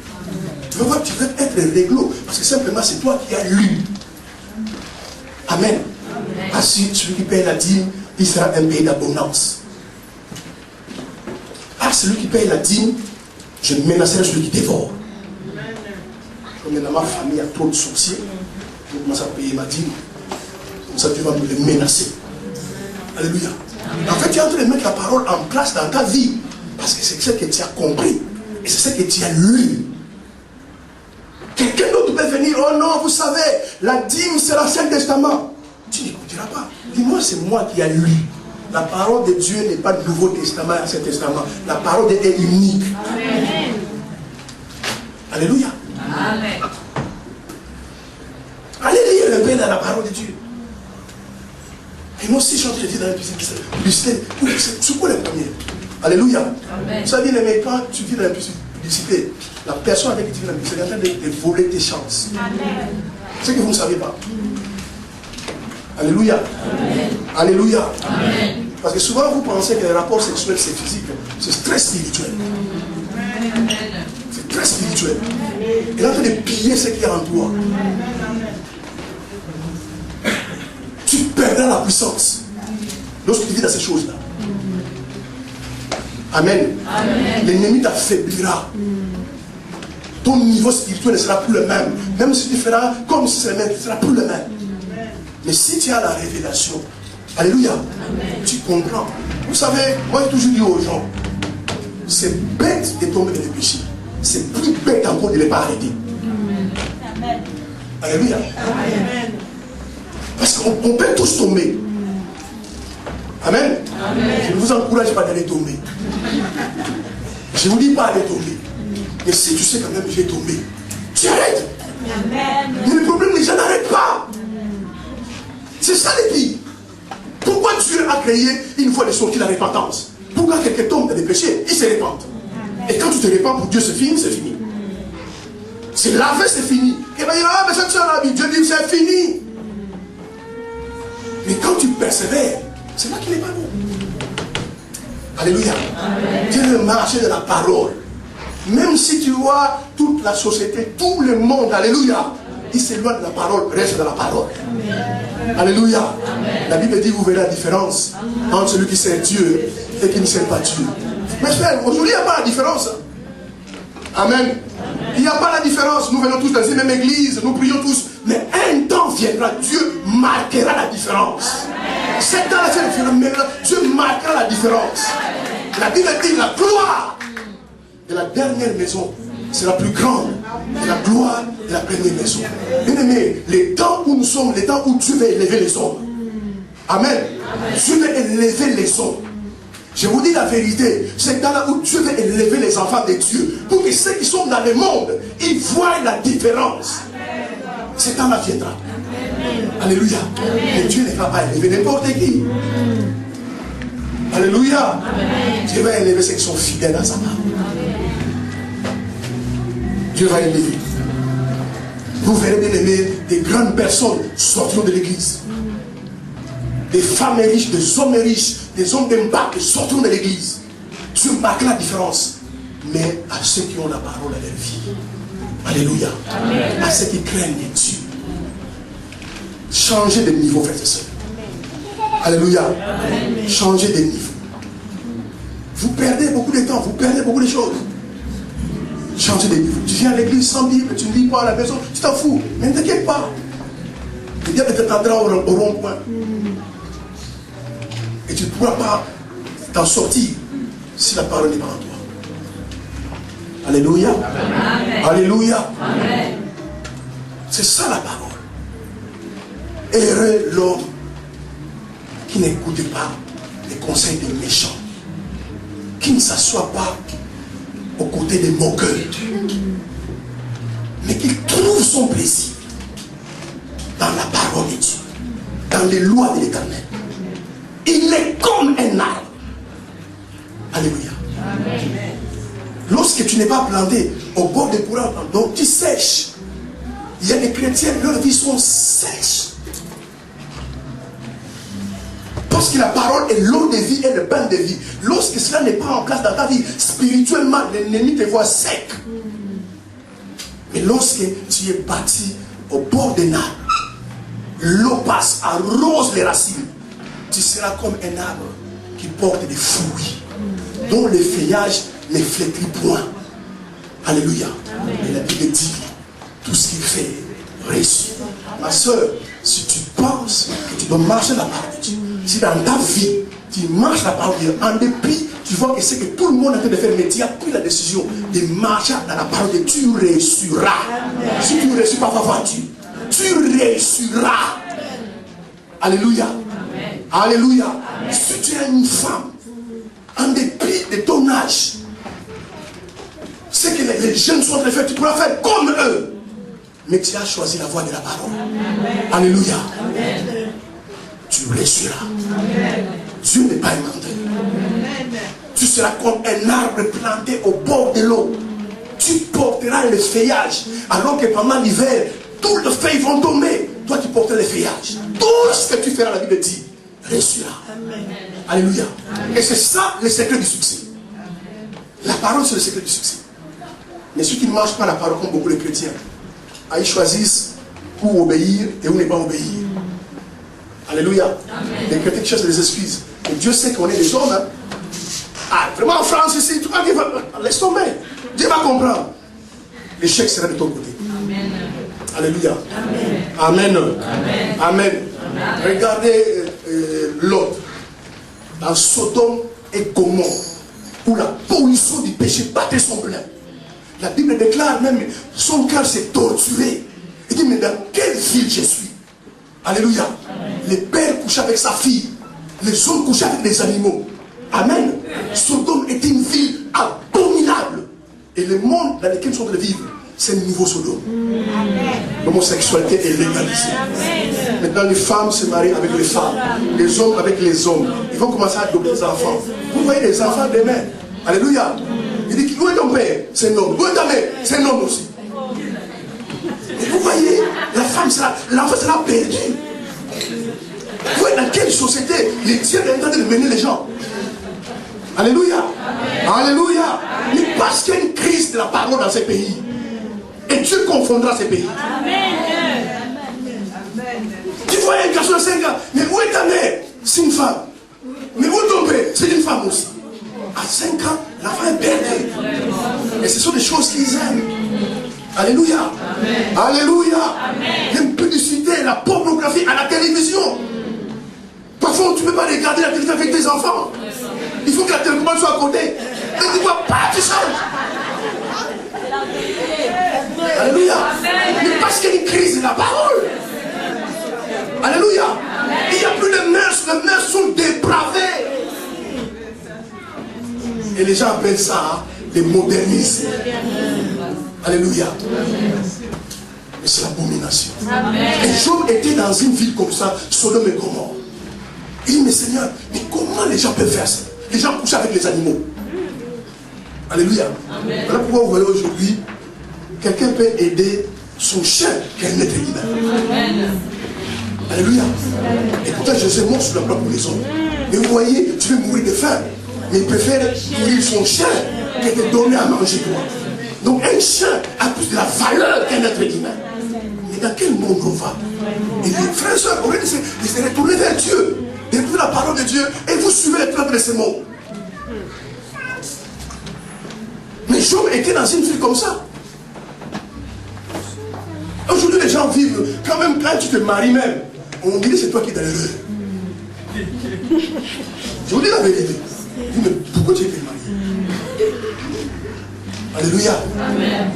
Tu veux voir, tu veux être réglo. Parce que simplement, c'est toi qui as lu. Amen. Ah, si celui qui paye la dîme, il sera un pays d'abondance. Ah, celui qui paye la dîme, je menacerai celui qui dévore. Comme dans ma famille, il y a trop de sorciers. Je commence à payer ma dîme. Comme ça, tu vas me les menacer. Alléluia. En fait, tu es en train de mettre la parole en place dans ta vie. Parce que c'est ce que tu as compris. Et c'est ce que tu as lu. Quelqu'un d'autre peut venir, oh non, vous savez, la dîme c'est l'Ancien Testament. Tu n'écouteras pas. Dis-moi, c'est moi qui ai lu. La parole de Dieu n'est pas du Nouveau Testament et l'Ancien Testament. La parole de Dieu est unique. Amen. Alléluia. Amen. Allez lire un peu dans la parole de Dieu. Et moi aussi, je suis en train de dire dans la publicité, c'est quoi le premier? Alléluia. Amen. Vous savez, mais quand tu vis dans la publicité, la personne avec qui tu vis dans la publicité est en train de voler tes chances. Amen. C'est ce que vous ne savez pas. Alléluia. Amen. Alléluia. Amen. Parce que souvent vous pensez que les rapports sexuels c'est physique, c'est très spirituel. Amen. C'est très spirituel. Il est en train de piller ce qu'il y a en toi. Tu perdras la puissance lorsque tu vis dans ces choses-là. Amen. Amen. L'ennemi t'affaiblira. Ton niveau spirituel ne sera plus le même. Même si tu feras comme si c'est le même, ce ne sera plus le même. Mais si tu as la révélation, alléluia, amen, tu comprends. Vous savez, moi j'ai toujours dit aux gens, c'est bête de tomber dans le péché. C'est plus bête encore de ne pas arrêter. Amen. Alléluia. Amen. Parce qu'on peut tous tomber. Amen. Amen. Je ne vous encourage pas d'aller tomber. Je ne vous dis pas d'aller tomber. Mais si tu sais quand même que je vais tomber, tu arrêtes. Amen. Mais le problème, les gens n'arrêtent pas. C'est ça le pire. Pourquoi Dieu a créé une fois de sortie la repentance? Pourquoi quelqu'un tombe dans les péchés, il se répand. Et quand tu te répands pour Dieu, c'est fini, c'est fini. C'est lavé, c'est fini. Et bien il dit, ah mais ça tu as l'habit. Dieu dit, c'est fini. Mais quand tu persévères, c'est là qu'il n'est pas bon. Alléluia. Amen. Dieu le marché de la parole. Même si tu vois toute la société, tout le monde, alléluia, il s'éloigne de la parole, reste dans la parole. Amen. Alléluia. Amen. La Bible dit, vous verrez la différence entre celui qui sert Dieu et qui ne sert pas Dieu. Mais frère, aujourd'hui, il n'y a pas la différence. Amen. Il n'y a pas la différence. Nous venons tous dans une même église, nous prions tous. Mais un temps viendra, Dieu marquera la différence. Cet temps-là, Dieu marquera la différence. La Bible dit, la gloire de la dernière maison sera plus grande que la gloire de la première maison. Bien aimé, les temps où nous sommes, les temps où Dieu va élever les hommes. Amen. Dieu va élever les hommes. Je vous dis la vérité, c'est dans là où Dieu veut élever les enfants de Dieu, pour que ceux qui sont dans le monde, ils voient la différence. C'est temps là viendra. Alléluia. Mais Dieu ne va pas élever n'importe qui. Alléluia. Dieu va élever ceux qui sont fidèles à sa parole. Dieu va élever. Vous verrez bien aimé, des grandes personnes sortiront de l'église. Des femmes riches, des hommes riches, des hommes d'impact sortiront de l'église. Dieu marque la différence. Mais à ceux qui ont la parole à leur vie. Alléluia. Amen. À ceux qui craignent Dieu. Changez de niveau, frères et sœurs. Alléluia. Amen. Changez de niveau. Vous perdez beaucoup de temps, vous perdez beaucoup de choses. Changez de niveau. Tu viens à l'église sans Bible, tu ne lis pas à la maison, tu t'en fous. Mais ne t'inquiète pas. Le diable t'attendra au rond-point. Et tu ne pourras pas t'en sortir si la parole n'est pas en toi. Alléluia. Amen. Alléluia. Amen. C'est ça la parole. Heureux l'homme qui n'écoute pas les conseils des méchants, qui ne s'assoit pas aux côtés des moqueurs, mais qui trouve son plaisir dans la parole de Dieu, dans les lois de l'Éternel. Il est comme un arbre. Alléluia. Amen. Lorsque tu n'es pas planté au bord des courants, donc tu sèches. Il y a des chrétiens, leurs vies sont sèches. Parce que la parole est l'eau de vie et le pain de vie. Lorsque cela n'est pas en place dans ta vie, spirituellement, l'ennemi te voit sec. Mais lorsque tu es bâti au bord d'un arbre, l'eau passe, arrose les racines. Tu seras comme un arbre qui porte des fruits, dont le feuillage ne flétrit point. Alléluia. Et la Bible dit, tout ce qu'il fait réussit. Ma soeur, si tu penses que tu dois marcher la parole de Dieu, si dans ta vie, tu marches la parole de Dieu, en dépit, tu vois que c'est que tout le monde est en train de faire, mais tu as pris la décision de marcher dans la parole de Dieu, tu réussiras. Amen. Si tu ne réussis pas, va voir Dieu. Tu réussiras. Alléluia. Amen. Alléluia. Amen. Si tu es une femme, en dépit de ton âge, c'est que les jeunes sont en train de faire, tu pourras faire comme eux. Mais tu as choisi la voie de la parole. Amen. Alléluia. Amen. Tu réussiras. Amen. Dieu n'est pas un menteur. Tu seras comme un arbre planté au bord de l'eau. Tu porteras le feuillage. Alors que pendant l'hiver, toutes les feuilles vont tomber. Toi, tu porteras le feuillage. Tout ce que tu feras, la Bible dit, réussira. Amen. Alléluia. Amen. Et c'est ça le secret du succès. La parole, c'est le secret du succès. Mais ceux qui ne marchent pas la parole comme beaucoup de chrétiens, ils choisissent où obéir et où ne pas obéir. Alléluia. Amen. Les chrétiens cherchent des excuses. Et Dieu sait qu'on est des hommes. Hein. Ah, vraiment en France ici, tu vas dire, laisse tomber. Dieu va comprendre. L'échec sera de ton côté. Amen. Alléluia. Amen. Amen. Amen. Amen. Amen. Regardez l'autre. Dans Sodome et Gomorrhe, où la pollution du péché battait son plein. La Bible déclare même, son cœur s'est torturé. Il dit, mais dans quelle ville je suis? Alléluia. Amen. Les pères couchaient avec sa fille. Les hommes couchaient avec les animaux. Amen. Sodome était une ville abominable. Et le monde dans lequel nous sommes de vivre, c'est le nouveau Sodome. L'homosexualité est légalisée. Amen. Maintenant, les femmes se marient avec les femmes. Les hommes avec les hommes. Ils vont commencer à adopter des enfants. Vous voyez les enfants demain. Alléluia. Il dit, où est ton père? C'est un homme. Où est ta mère? C'est un homme aussi. Et vous voyez, la femme sera, l'enfant sera perdu. Vous voyez dans quelle société les dieux sont en train de mener les gens. Alléluia. Amen. Alléluia. Mais parce qu'il y a une crise de la parole dans ces pays. Et Dieu confondra ces pays. Amen. Tu vois un garçon de 5 ans, mais où est ta mère? C'est une femme. Mais où est ton père? C'est une femme aussi. À 5 ans, l'enfant est perdu. Et ce sont des choses qu'ils aiment. Alléluia. Amen. Alléluia. L'impudicité, la pornographie à la télévision. Parfois, tu ne peux pas regarder la télévision avec tes enfants. Il faut que la télécommande soit à côté. Et tu ne vois pas, tu changes. Alléluia. Mais parce qu'il y a une crise de la parole. Alléluia. Il n'y a plus de mœurs. Les mœurs sont dépravées. Et les gens appellent ça le modernisme. Alléluia. Mais c'est l'abomination. Et Job était dans une ville comme ça, Sodome et Gomorrhe. Il dit, mais Seigneur, mais comment les gens peuvent faire ça? Les gens couchent avec les animaux. Alléluia. Voilà pourquoi vous voyez aujourd'hui, quelqu'un peut aider son chien qu'un être humain. Alléluia. Et pourtant Jésus est mort sur la croix pour les hommes. Mais vous voyez, tu veux mourir de faim. Mais il préfère nourrir son chien que de donner à manger toi. Donc un chien a plus de la valeur qu'un être humain. Mais dans quel monde on va? Et les frères et sœurs, on va se retourner vers Dieu, d'écouter la parole de Dieu, et vous suivez les traces de ces mots. Mais Job était dans une vie comme ça. Aujourd'hui, les gens vivent, quand même, quand tu te maries même, on dirait que c'est toi qui es dans l'erreur. Je vous dis la vérité. Mais pourquoi tu es marié? Alléluia. Amen.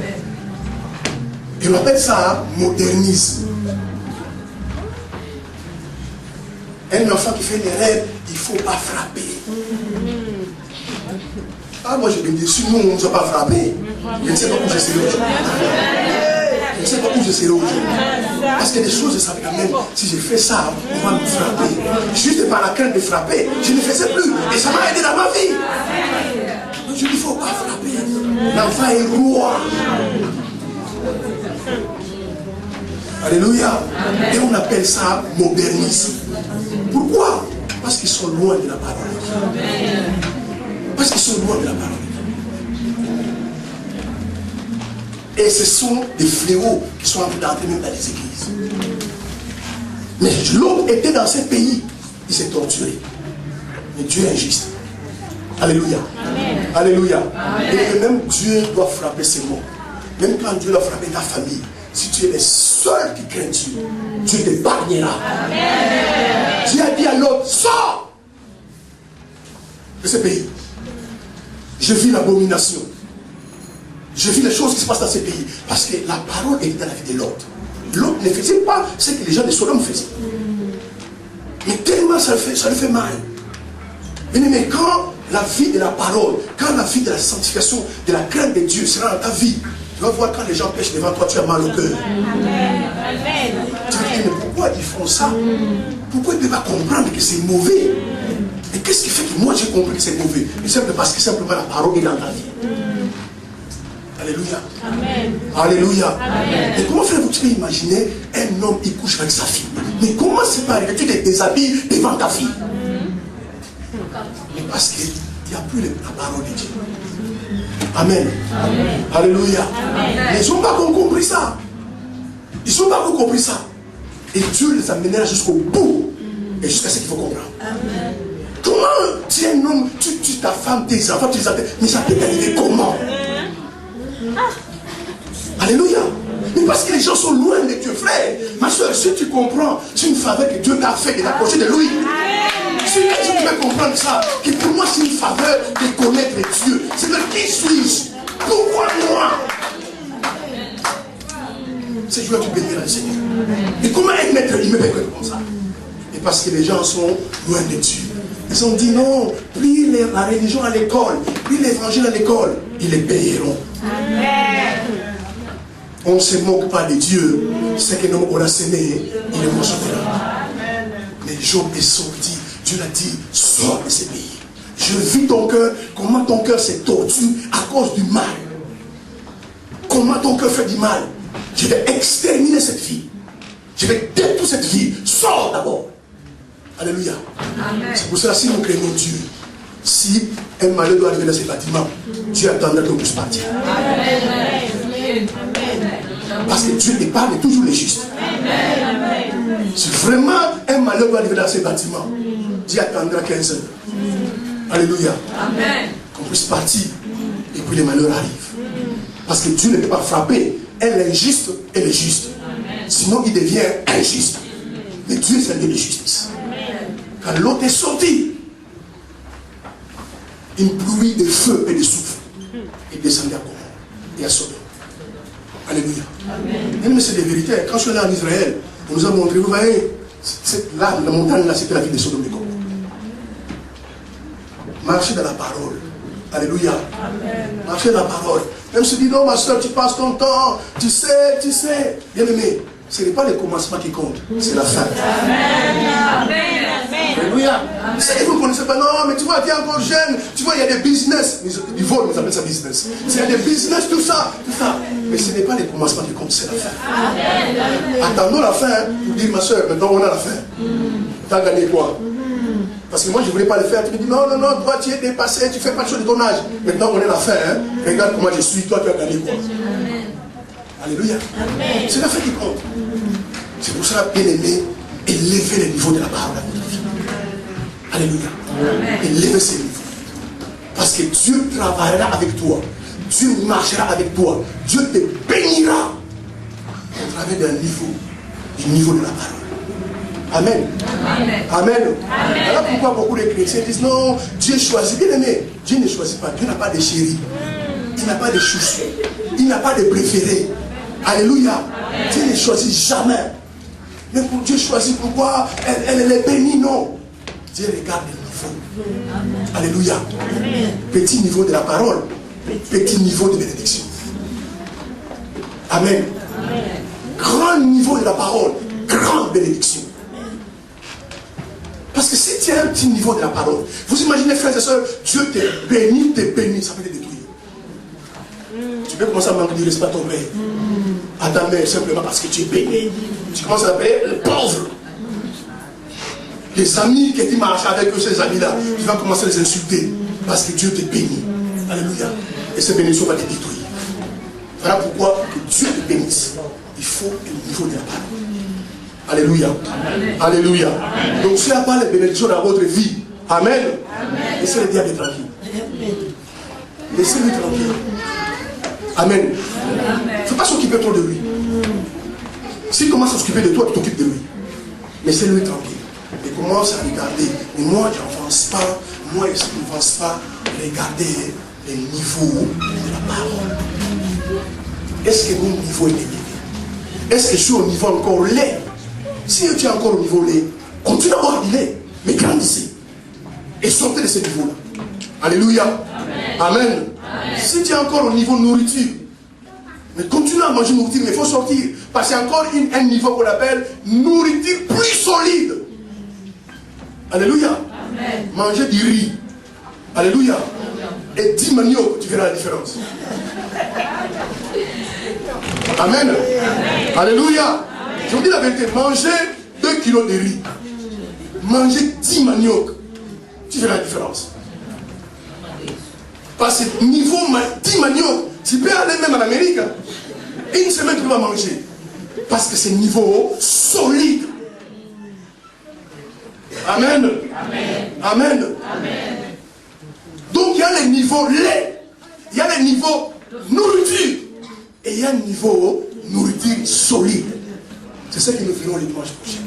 Et on appelle ça modernisme. Un enfant qui fait une erreur, il ne faut pas frapper. Ah, moi je me dis, si nous on ne s'est pas frappé, je ne sais pas où je serai aujourd'hui. Je ne sais pas où je serai aujourd'hui. Parce que des choses, je savais quand même, si je fais ça, on va me frapper. Juste par la crainte de frapper, je ne faisais plus. Et ça m'a aidé dans ma vie. Donc je dis, il ne faut pas frapper. L'enfant est roi. Alléluia. Et on appelle ça modernisme. Pourquoi? Parce qu'ils sont loin de la parole. Parce qu'ils sont loin de la parole. Et ce sont des fléaux qui sont en train d'entrer même dans les églises. Mais l'homme était dans ce pays, il s'est torturé. Mais Dieu est injuste. Alléluia. Amen. Alléluia. Amen. Et même Dieu doit frapper ses mots. Même quand Dieu doit frapper ta famille, si tu es le seul qui craint Dieu, Dieu t'épargnera. Dieu a dit à l'autre, sors de ce pays. Je vis l'abomination. Je vis les choses qui se passent dans ce pays. Parce que la parole est dans la vie de l'autre. L'autre ne faisait pas ce que les gens de Sodome faisaient. Mais tellement ça lui fait mal. Mais quand la vie de la parole, quand la vie de la sanctification, de la crainte de Dieu sera dans ta vie, tu vas voir quand les gens pêchent devant toi, tu as mal au cœur. Tu vas dire, mais pourquoi ils font ça? Pourquoi ils ne peuvent pas comprendre que c'est mauvais? Et qu'est-ce qui fait que moi j'ai compris que c'est mauvais? Et c'est parce que simplement la parole est dans ta vie. Alléluia. Amen. Alléluia. Amen. Et comment frère, vous pouvez imaginer un homme qui couche avec sa fille? Mais comment c'est pas arrivé? Tu te déshabilles devant ta fille. Mais parce qu'il n'y a plus la parole de Dieu. Amen. Amen. Alléluia. Amen. Ils n'ont pas compris ça. Ils n'ont pas compris ça. Et Dieu les amènera jusqu'au bout. Et jusqu'à ce qu'il faut comprendre. Amen. Comment tu es un homme, tu ta femme, tes enfants, tu les appelles, mais ça peut t'arriver comment? Alléluia. Mais parce que les gens sont loin de Dieu, frère. Ma soeur, si tu comprends, c'est une faveur que Dieu t'a fait de t'approcher de lui. Si tu peux comprendre ça, que pour moi c'est une faveur de connaître Dieu. C'est de qui suis-je? Pourquoi moi? C'est jour tu béniras le Seigneur. Et comment un être humain peut être comme ça? Et parce que les gens sont loin de Dieu. Ils ont dit non, prie la religion à l'école, prie l'évangile à l'école, ils les payeront. Amen. On ne se moque pas de Dieu. C'est que nous on a semé, il est mangera. Mais Job est sorti. Dieu l'a dit, sors de ce pays. Je vis ton cœur, comment ton cœur s'est tordu à cause du mal. Comment ton cœur fait du mal. Je vais exterminer cette vie. Je vais détruire cette vie. Sors d'abord. Alléluia. C'est pour cela, si nous craignons Dieu, si un malheur doit arriver dans ce bâtiment, Dieu attendra que nous puissions partir. Amen. Parce que Dieu épargne toujours les justes. Amen. Si vraiment un malheur doit arriver dans ce bâtiment, Dieu attendra 15 heures. Alléluia. Amen. Qu'on puisse partir et puis les malheurs arrivent. Parce que Dieu ne peut pas frapper. Elle est injuste, elle est juste. Sinon il devient injuste. Mais Dieu c'est un Dieu de justice. Quand l'autre est sorti, une pluie de feu et de souffle est descendue à Gomorrhe et à Sodome. Alléluia. Amen. Mais c'est des vérités. Quand je suis allé en Israël, on nous a montré, vous voyez, là, la montagne là, c'était la ville de Sodome et Gomorrhe. Marchez dans la parole. Alléluia. Amen. Marchez dans la parole. Même si tu dis non, ma soeur, tu passes ton temps, tu sais. Bien aimé, ce n'est pas le commencement qui compte, c'est la fin. Amen. Amen. Alléluia. Et vous ne connaissez pas, non, mais tu vois, tu es encore jeune, tu vois, il y a des business. Du vol, ils appellent ça business. Il y a des business, tout ça. Mais ce n'est pas les commencements qui comptent, c'est la fin. Attendons la fin pour dire, ma soeur, maintenant on a la fin. Tu as gagné quoi? Parce que moi je ne voulais pas le faire. Tu me dis, non, toi tu es dépassé, tu fais pas de choses de ton âge. Maintenant on est la fin. Regarde comment je suis, toi tu as gagné quoi? Alléluia. C'est la fin qui compte. C'est pour ça, bien aimé, élevez le niveau de la parole à votre vie. Alléluia. Élevez ce niveau. Parce que Dieu travaillera avec toi. Dieu marchera avec toi. Dieu te bénira au travers du niveau de la parole. Amen. Amen. Alors pourquoi beaucoup de chrétiens disent non, Dieu choisit. Bien aimé, Dieu ne choisit pas. Dieu n'a pas de chéri. Il n'a pas de chouchou. Il n'a pas de préféré. Alléluia. Dieu ne choisit jamais. Mais pour Dieu choisit, pourquoi elle est bénie? Non. Dieu regarde le niveau. Alléluia. Petit niveau de la parole. Petit niveau de bénédiction. Amen. Grand niveau de la parole. Grande bénédiction. Parce que si tu as un petit niveau de la parole, vous imaginez, frères et sœurs, Dieu te bénit, ça peut te détruire. Tu peux commencer à manquer de respect à ton père, à ta mère, simplement parce que tu es béni. Tu commences à l'appeler le pauvre. Les amis que tu marches avec eux, ces amis-là, tu vas commencer à les insulter parce que Dieu te bénit. Alléluia. Et cette bénédiction va te détruire. Voilà pourquoi que Dieu te bénisse. Il faut le niveau de la parole. Alléluia. Alléluia. Donc s'il n'y a pas les bénédictions dans votre vie, amen. Laissez le diable tranquille. Laissez-le tranquille. Amen. Il ne faut pas s'occuper trop de lui. S'il commence à s'occuper de toi, tu t'occupes de lui. Laissez-le tranquille. Et commence à regarder. Mais moi, je n'avance pas. Moi, je n'avance pas. Regardez les niveaux de la parole. Est-ce que mon niveau est élevé? Est-ce que je suis au niveau encore laid? Si tu es encore au niveau laid, continue à avoir du lait, mais grandissez. Et sortez de ce niveau-là. Alléluia. Amen. Amen. Si tu es encore au niveau nourriture, mais continue à manger nourriture, mais il faut sortir. Parce qu'il y a encore un niveau qu'on appelle nourriture plus solide. Alléluia. Amen. Manger du riz. Alléluia. Et 10 manioc, tu verras la différence. Amen. Amen. Alléluia. Je vous dis la vérité, manger 2 kilos de riz, manger 10 manioc, tu verras la différence. Parce que niveau 10 manioc, tu peux aller même en Amérique, une semaine tu vas manger. Parce que c'est niveau solide. Amen. Amen. Donc il y a les niveaux lait, il y a les niveaux nourriture, et il y a un niveau nourriture solide. C'est ce que nous ferons le dimanche prochain.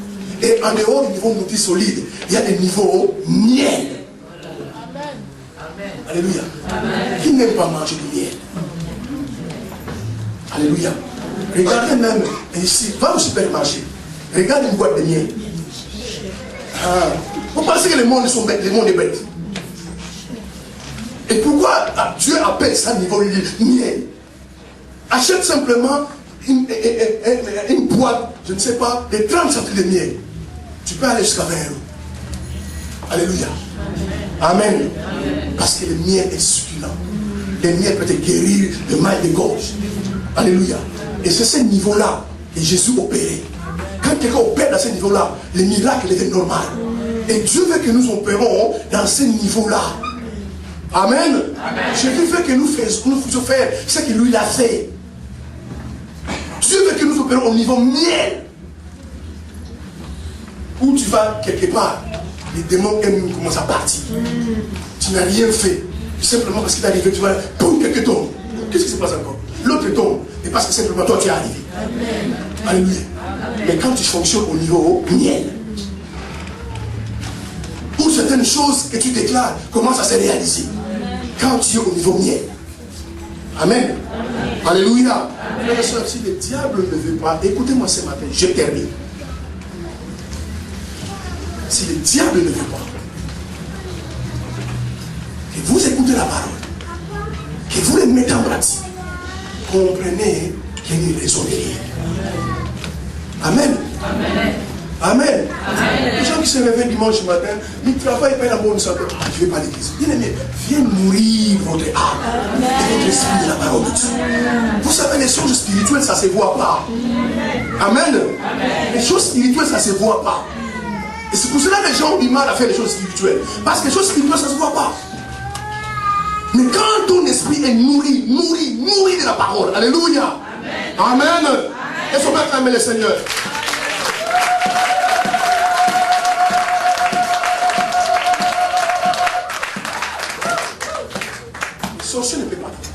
Et en dehors du niveau nourriture solide, il y a des niveaux miel. Alléluia. Qui n'aime pas manger du miel? Alléluia. Regardez même ici, va au supermarché. Regarde une boîte de miel. Vous pensez que les mondes sont bêtes, les mondes est bête. Et pourquoi Dieu appelle ça niveau miel? Achète simplement une boîte, je ne sais pas, de 30 centilitres de miel. Tu peux aller jusqu'à 20 €. Alléluia. Amen. Parce que le miel est succulent. Le miel peut te guérir de mal de gorge. Alléluia. Et c'est ce niveau-là que Jésus opérait. Quand quelqu'un opère dans ce niveau-là, le miracle est normal. Et Dieu veut que nous opérons dans ce niveau-là. Amen. Jésus veut que nous fassions faire ce que lui a fait. Dieu veut que nous opérons au niveau miel. Où tu vas quelque part, les démons commencent à partir. Tu n'as rien fait. Simplement parce qu'il est arrivé, tu vas, boum, quelqu'un tombe. Qu'est-ce qui se passe encore? L'autre tombe. Et parce que simplement toi tu es arrivé. Amen. Alléluia. Amen. Mais quand tu fonctionnes au niveau miel, où certaines choses que tu déclares commencent à se réaliser. Quand tu es au niveau miel. Amen. Amen. Alléluia. Frères et sœurs, si le diable ne veut pas, écoutez-moi ce matin, je termine. Si le diable ne veut pas, que vous écoutez la parole, que vous les mettez en pratique, comprenez qu'il y a une raison derrière. Amen. Amen. Amen. Les gens qui se réveillent dimanche matin, ils travaillent pas la bonne santé. Ah, je ne vais pas à l'église. Bien-aimé, viens nourrir votre âme et votre esprit de la parole de Dieu. Vous savez, les choses spirituelles, ça ne se voit pas. Amen. Les choses spirituelles, ça ne se voit pas. Et c'est pour cela que les gens ont du mal à faire les choses spirituelles. Parce que les choses spirituelles, ça ne se voit pas. Mais quand ton esprit est nourri de la parole, alléluia. Amen. Est-ce qu'on peut acclamer le Seigneur? Le sorcier ne peut pas faire.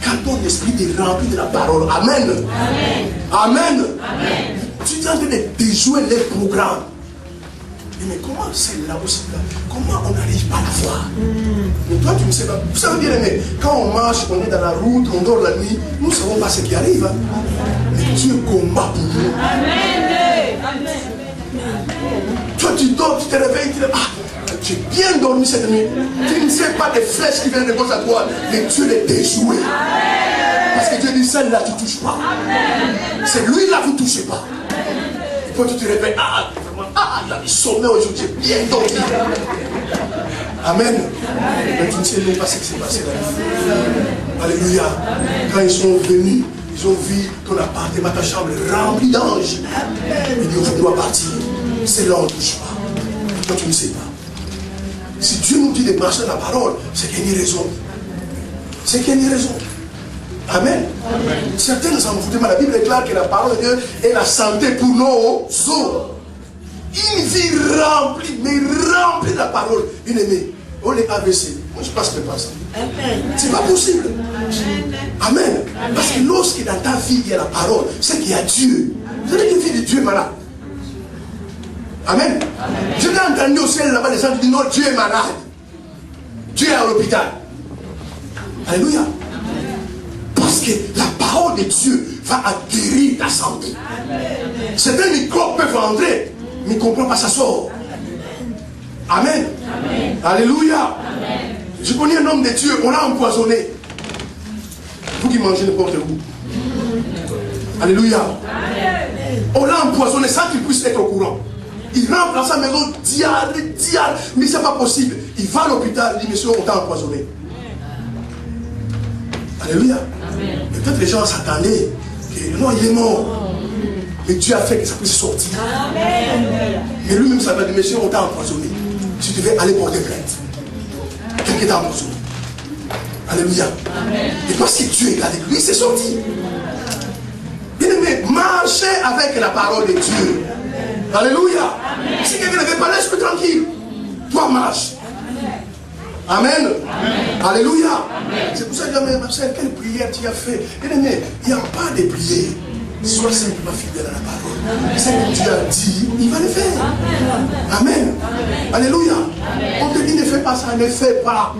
Quand ton esprit est rempli de la parole, amen. Amen. Tu es en train de déjouer les programmes. Mais comment celle-là aussi là? Comment on n'arrive pas à la voir? Mais toi tu ne sais pas. Vous savez bien aimé, quand on marche, on est dans la route, on dort la nuit, nous ne savons pas ce qui arrive. Hein? Mais Dieu combat pour nous. Amen. Toi tu dors, tu te réveilles, tu dis tu es bien dormi cette nuit. Tu ne sais pas des flèches qui viennent de gauche à droite, mais Dieu les déjoué. Parce que Dieu dit celle-là tu ne touches pas. C'est lui là vous ne touchez pas. Et quand tu te réveilles, il a sommeil aujourd'hui, j'ai bien dormi. Amen. Mais tu ne sais même pas ce qui s'est passé là. Alléluia. Quand ils sont venus, ils ont vu ton appartement, ta chambre remplie d'anges. Ils disent, on doit partir. C'est là on ne touche pas. Toi tu ne sais pas. Si Dieu nous dit de marcher dans la parole, c'est qu'il y a une raison. C'est qu'il y a une raison. Amen. Certains ne s'en foutent pas. La Bible déclare que la parole de Dieu est la santé pour nos os. Une vie remplie, mais remplie de la parole. Une aimée. On est AVC. Moi je passe pas ça. C'est pas possible. Amen. Parce que lorsque dans ta vie il y a la parole, c'est qu'il y a Dieu. Vous savez qu'une fille de Dieu est malade. Amen. Je l'ai entendu au ciel là-bas, les gens disent non, Dieu est malade. Dieu est à l'hôpital. Alléluia. Parce que la parole de Dieu va guérir ta santé. Certains microbes peuvent entrer, mais ils ne comprennent pas, ça sort. Amen. Alléluia. Je connais un homme de Dieu, on l'a empoisonné. Vous qui mangez n'importe où. Alléluia. On l'a empoisonné sans qu'il puisse être au courant. Il rentre dans sa maison, diarrhée, mais c'est pas possible. Il va à l'hôpital, il dit, monsieur, on t'a empoisonné. Alléluia. Et peut-être les gens s'attendaient que non, il est mort. Mais Dieu a fait que ça puisse sortir. Mais lui-même, ça va dire, monsieur, on t'a empoisonné. Tu devais aller porter plainte. Quelqu'un t'a empoisonné. Alléluia. Et parce que Dieu est avec lui, c'est sorti. Bien aimé, marchez avec la parole de Dieu. Alléluia. Si quelqu'un n'avait pas, laisse-le tranquille. Toi, marche. Amen. Alléluia. C'est pour ça que je me dis, quelle prière tu as fait? Bien aimé, il n'y a pas de prière. Sois simplement fidèle à la parole. Ce que Dieu a dit, il va le faire. Amen. Alléluia. On te dit ne fais pas ça, ne fais pas.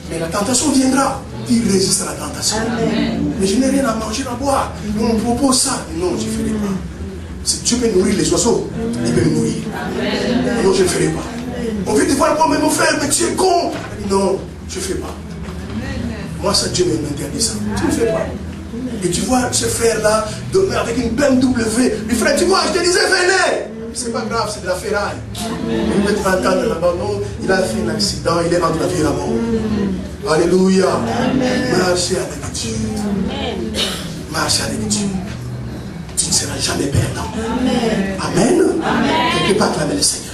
Mais la tentation viendra. Il résiste à la tentation. Mais je n'ai rien à manger, à boire. On me propose ça. Non, je ne ferai pas. Si Dieu peut nourrir les oiseaux, il peut me nourrir. Non, je ne ferai pas. On veut te voir comme mon frère, mais tu es con. Non, je ne fais pas. Moi, ça, Dieu m'interdit ça. Tu ne fais pas. Et tu vois ce frère-là, dormir avec une BMW. Le frère, tu vois, je te disais, venez. C'est pas grave, c'est de la ferraille. Il peut te entendre là-bas, non, il a fait un accident, il est entre la vie et la mort. Alléluia. Marchez avec Dieu. Marchez avec Dieu. Tu ne seras jamais perdant. Amen. Tu ne peux pas acclamer le Seigneur.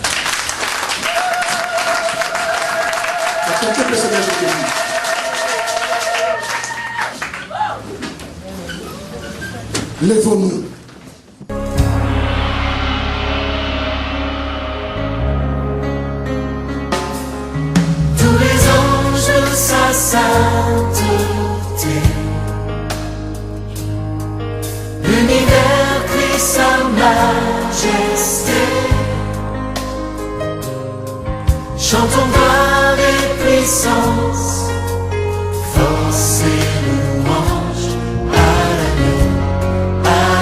Le Seigneur, je te dis. Lèvons-nous. Tous les anges, sa sainteté, l'univers crie sa majesté. Chantons gloire et puissance, force et louange à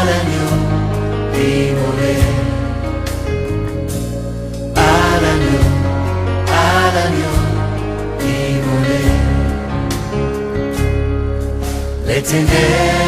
l'agneau immolé. À l'agneau immolé. Les ténèbres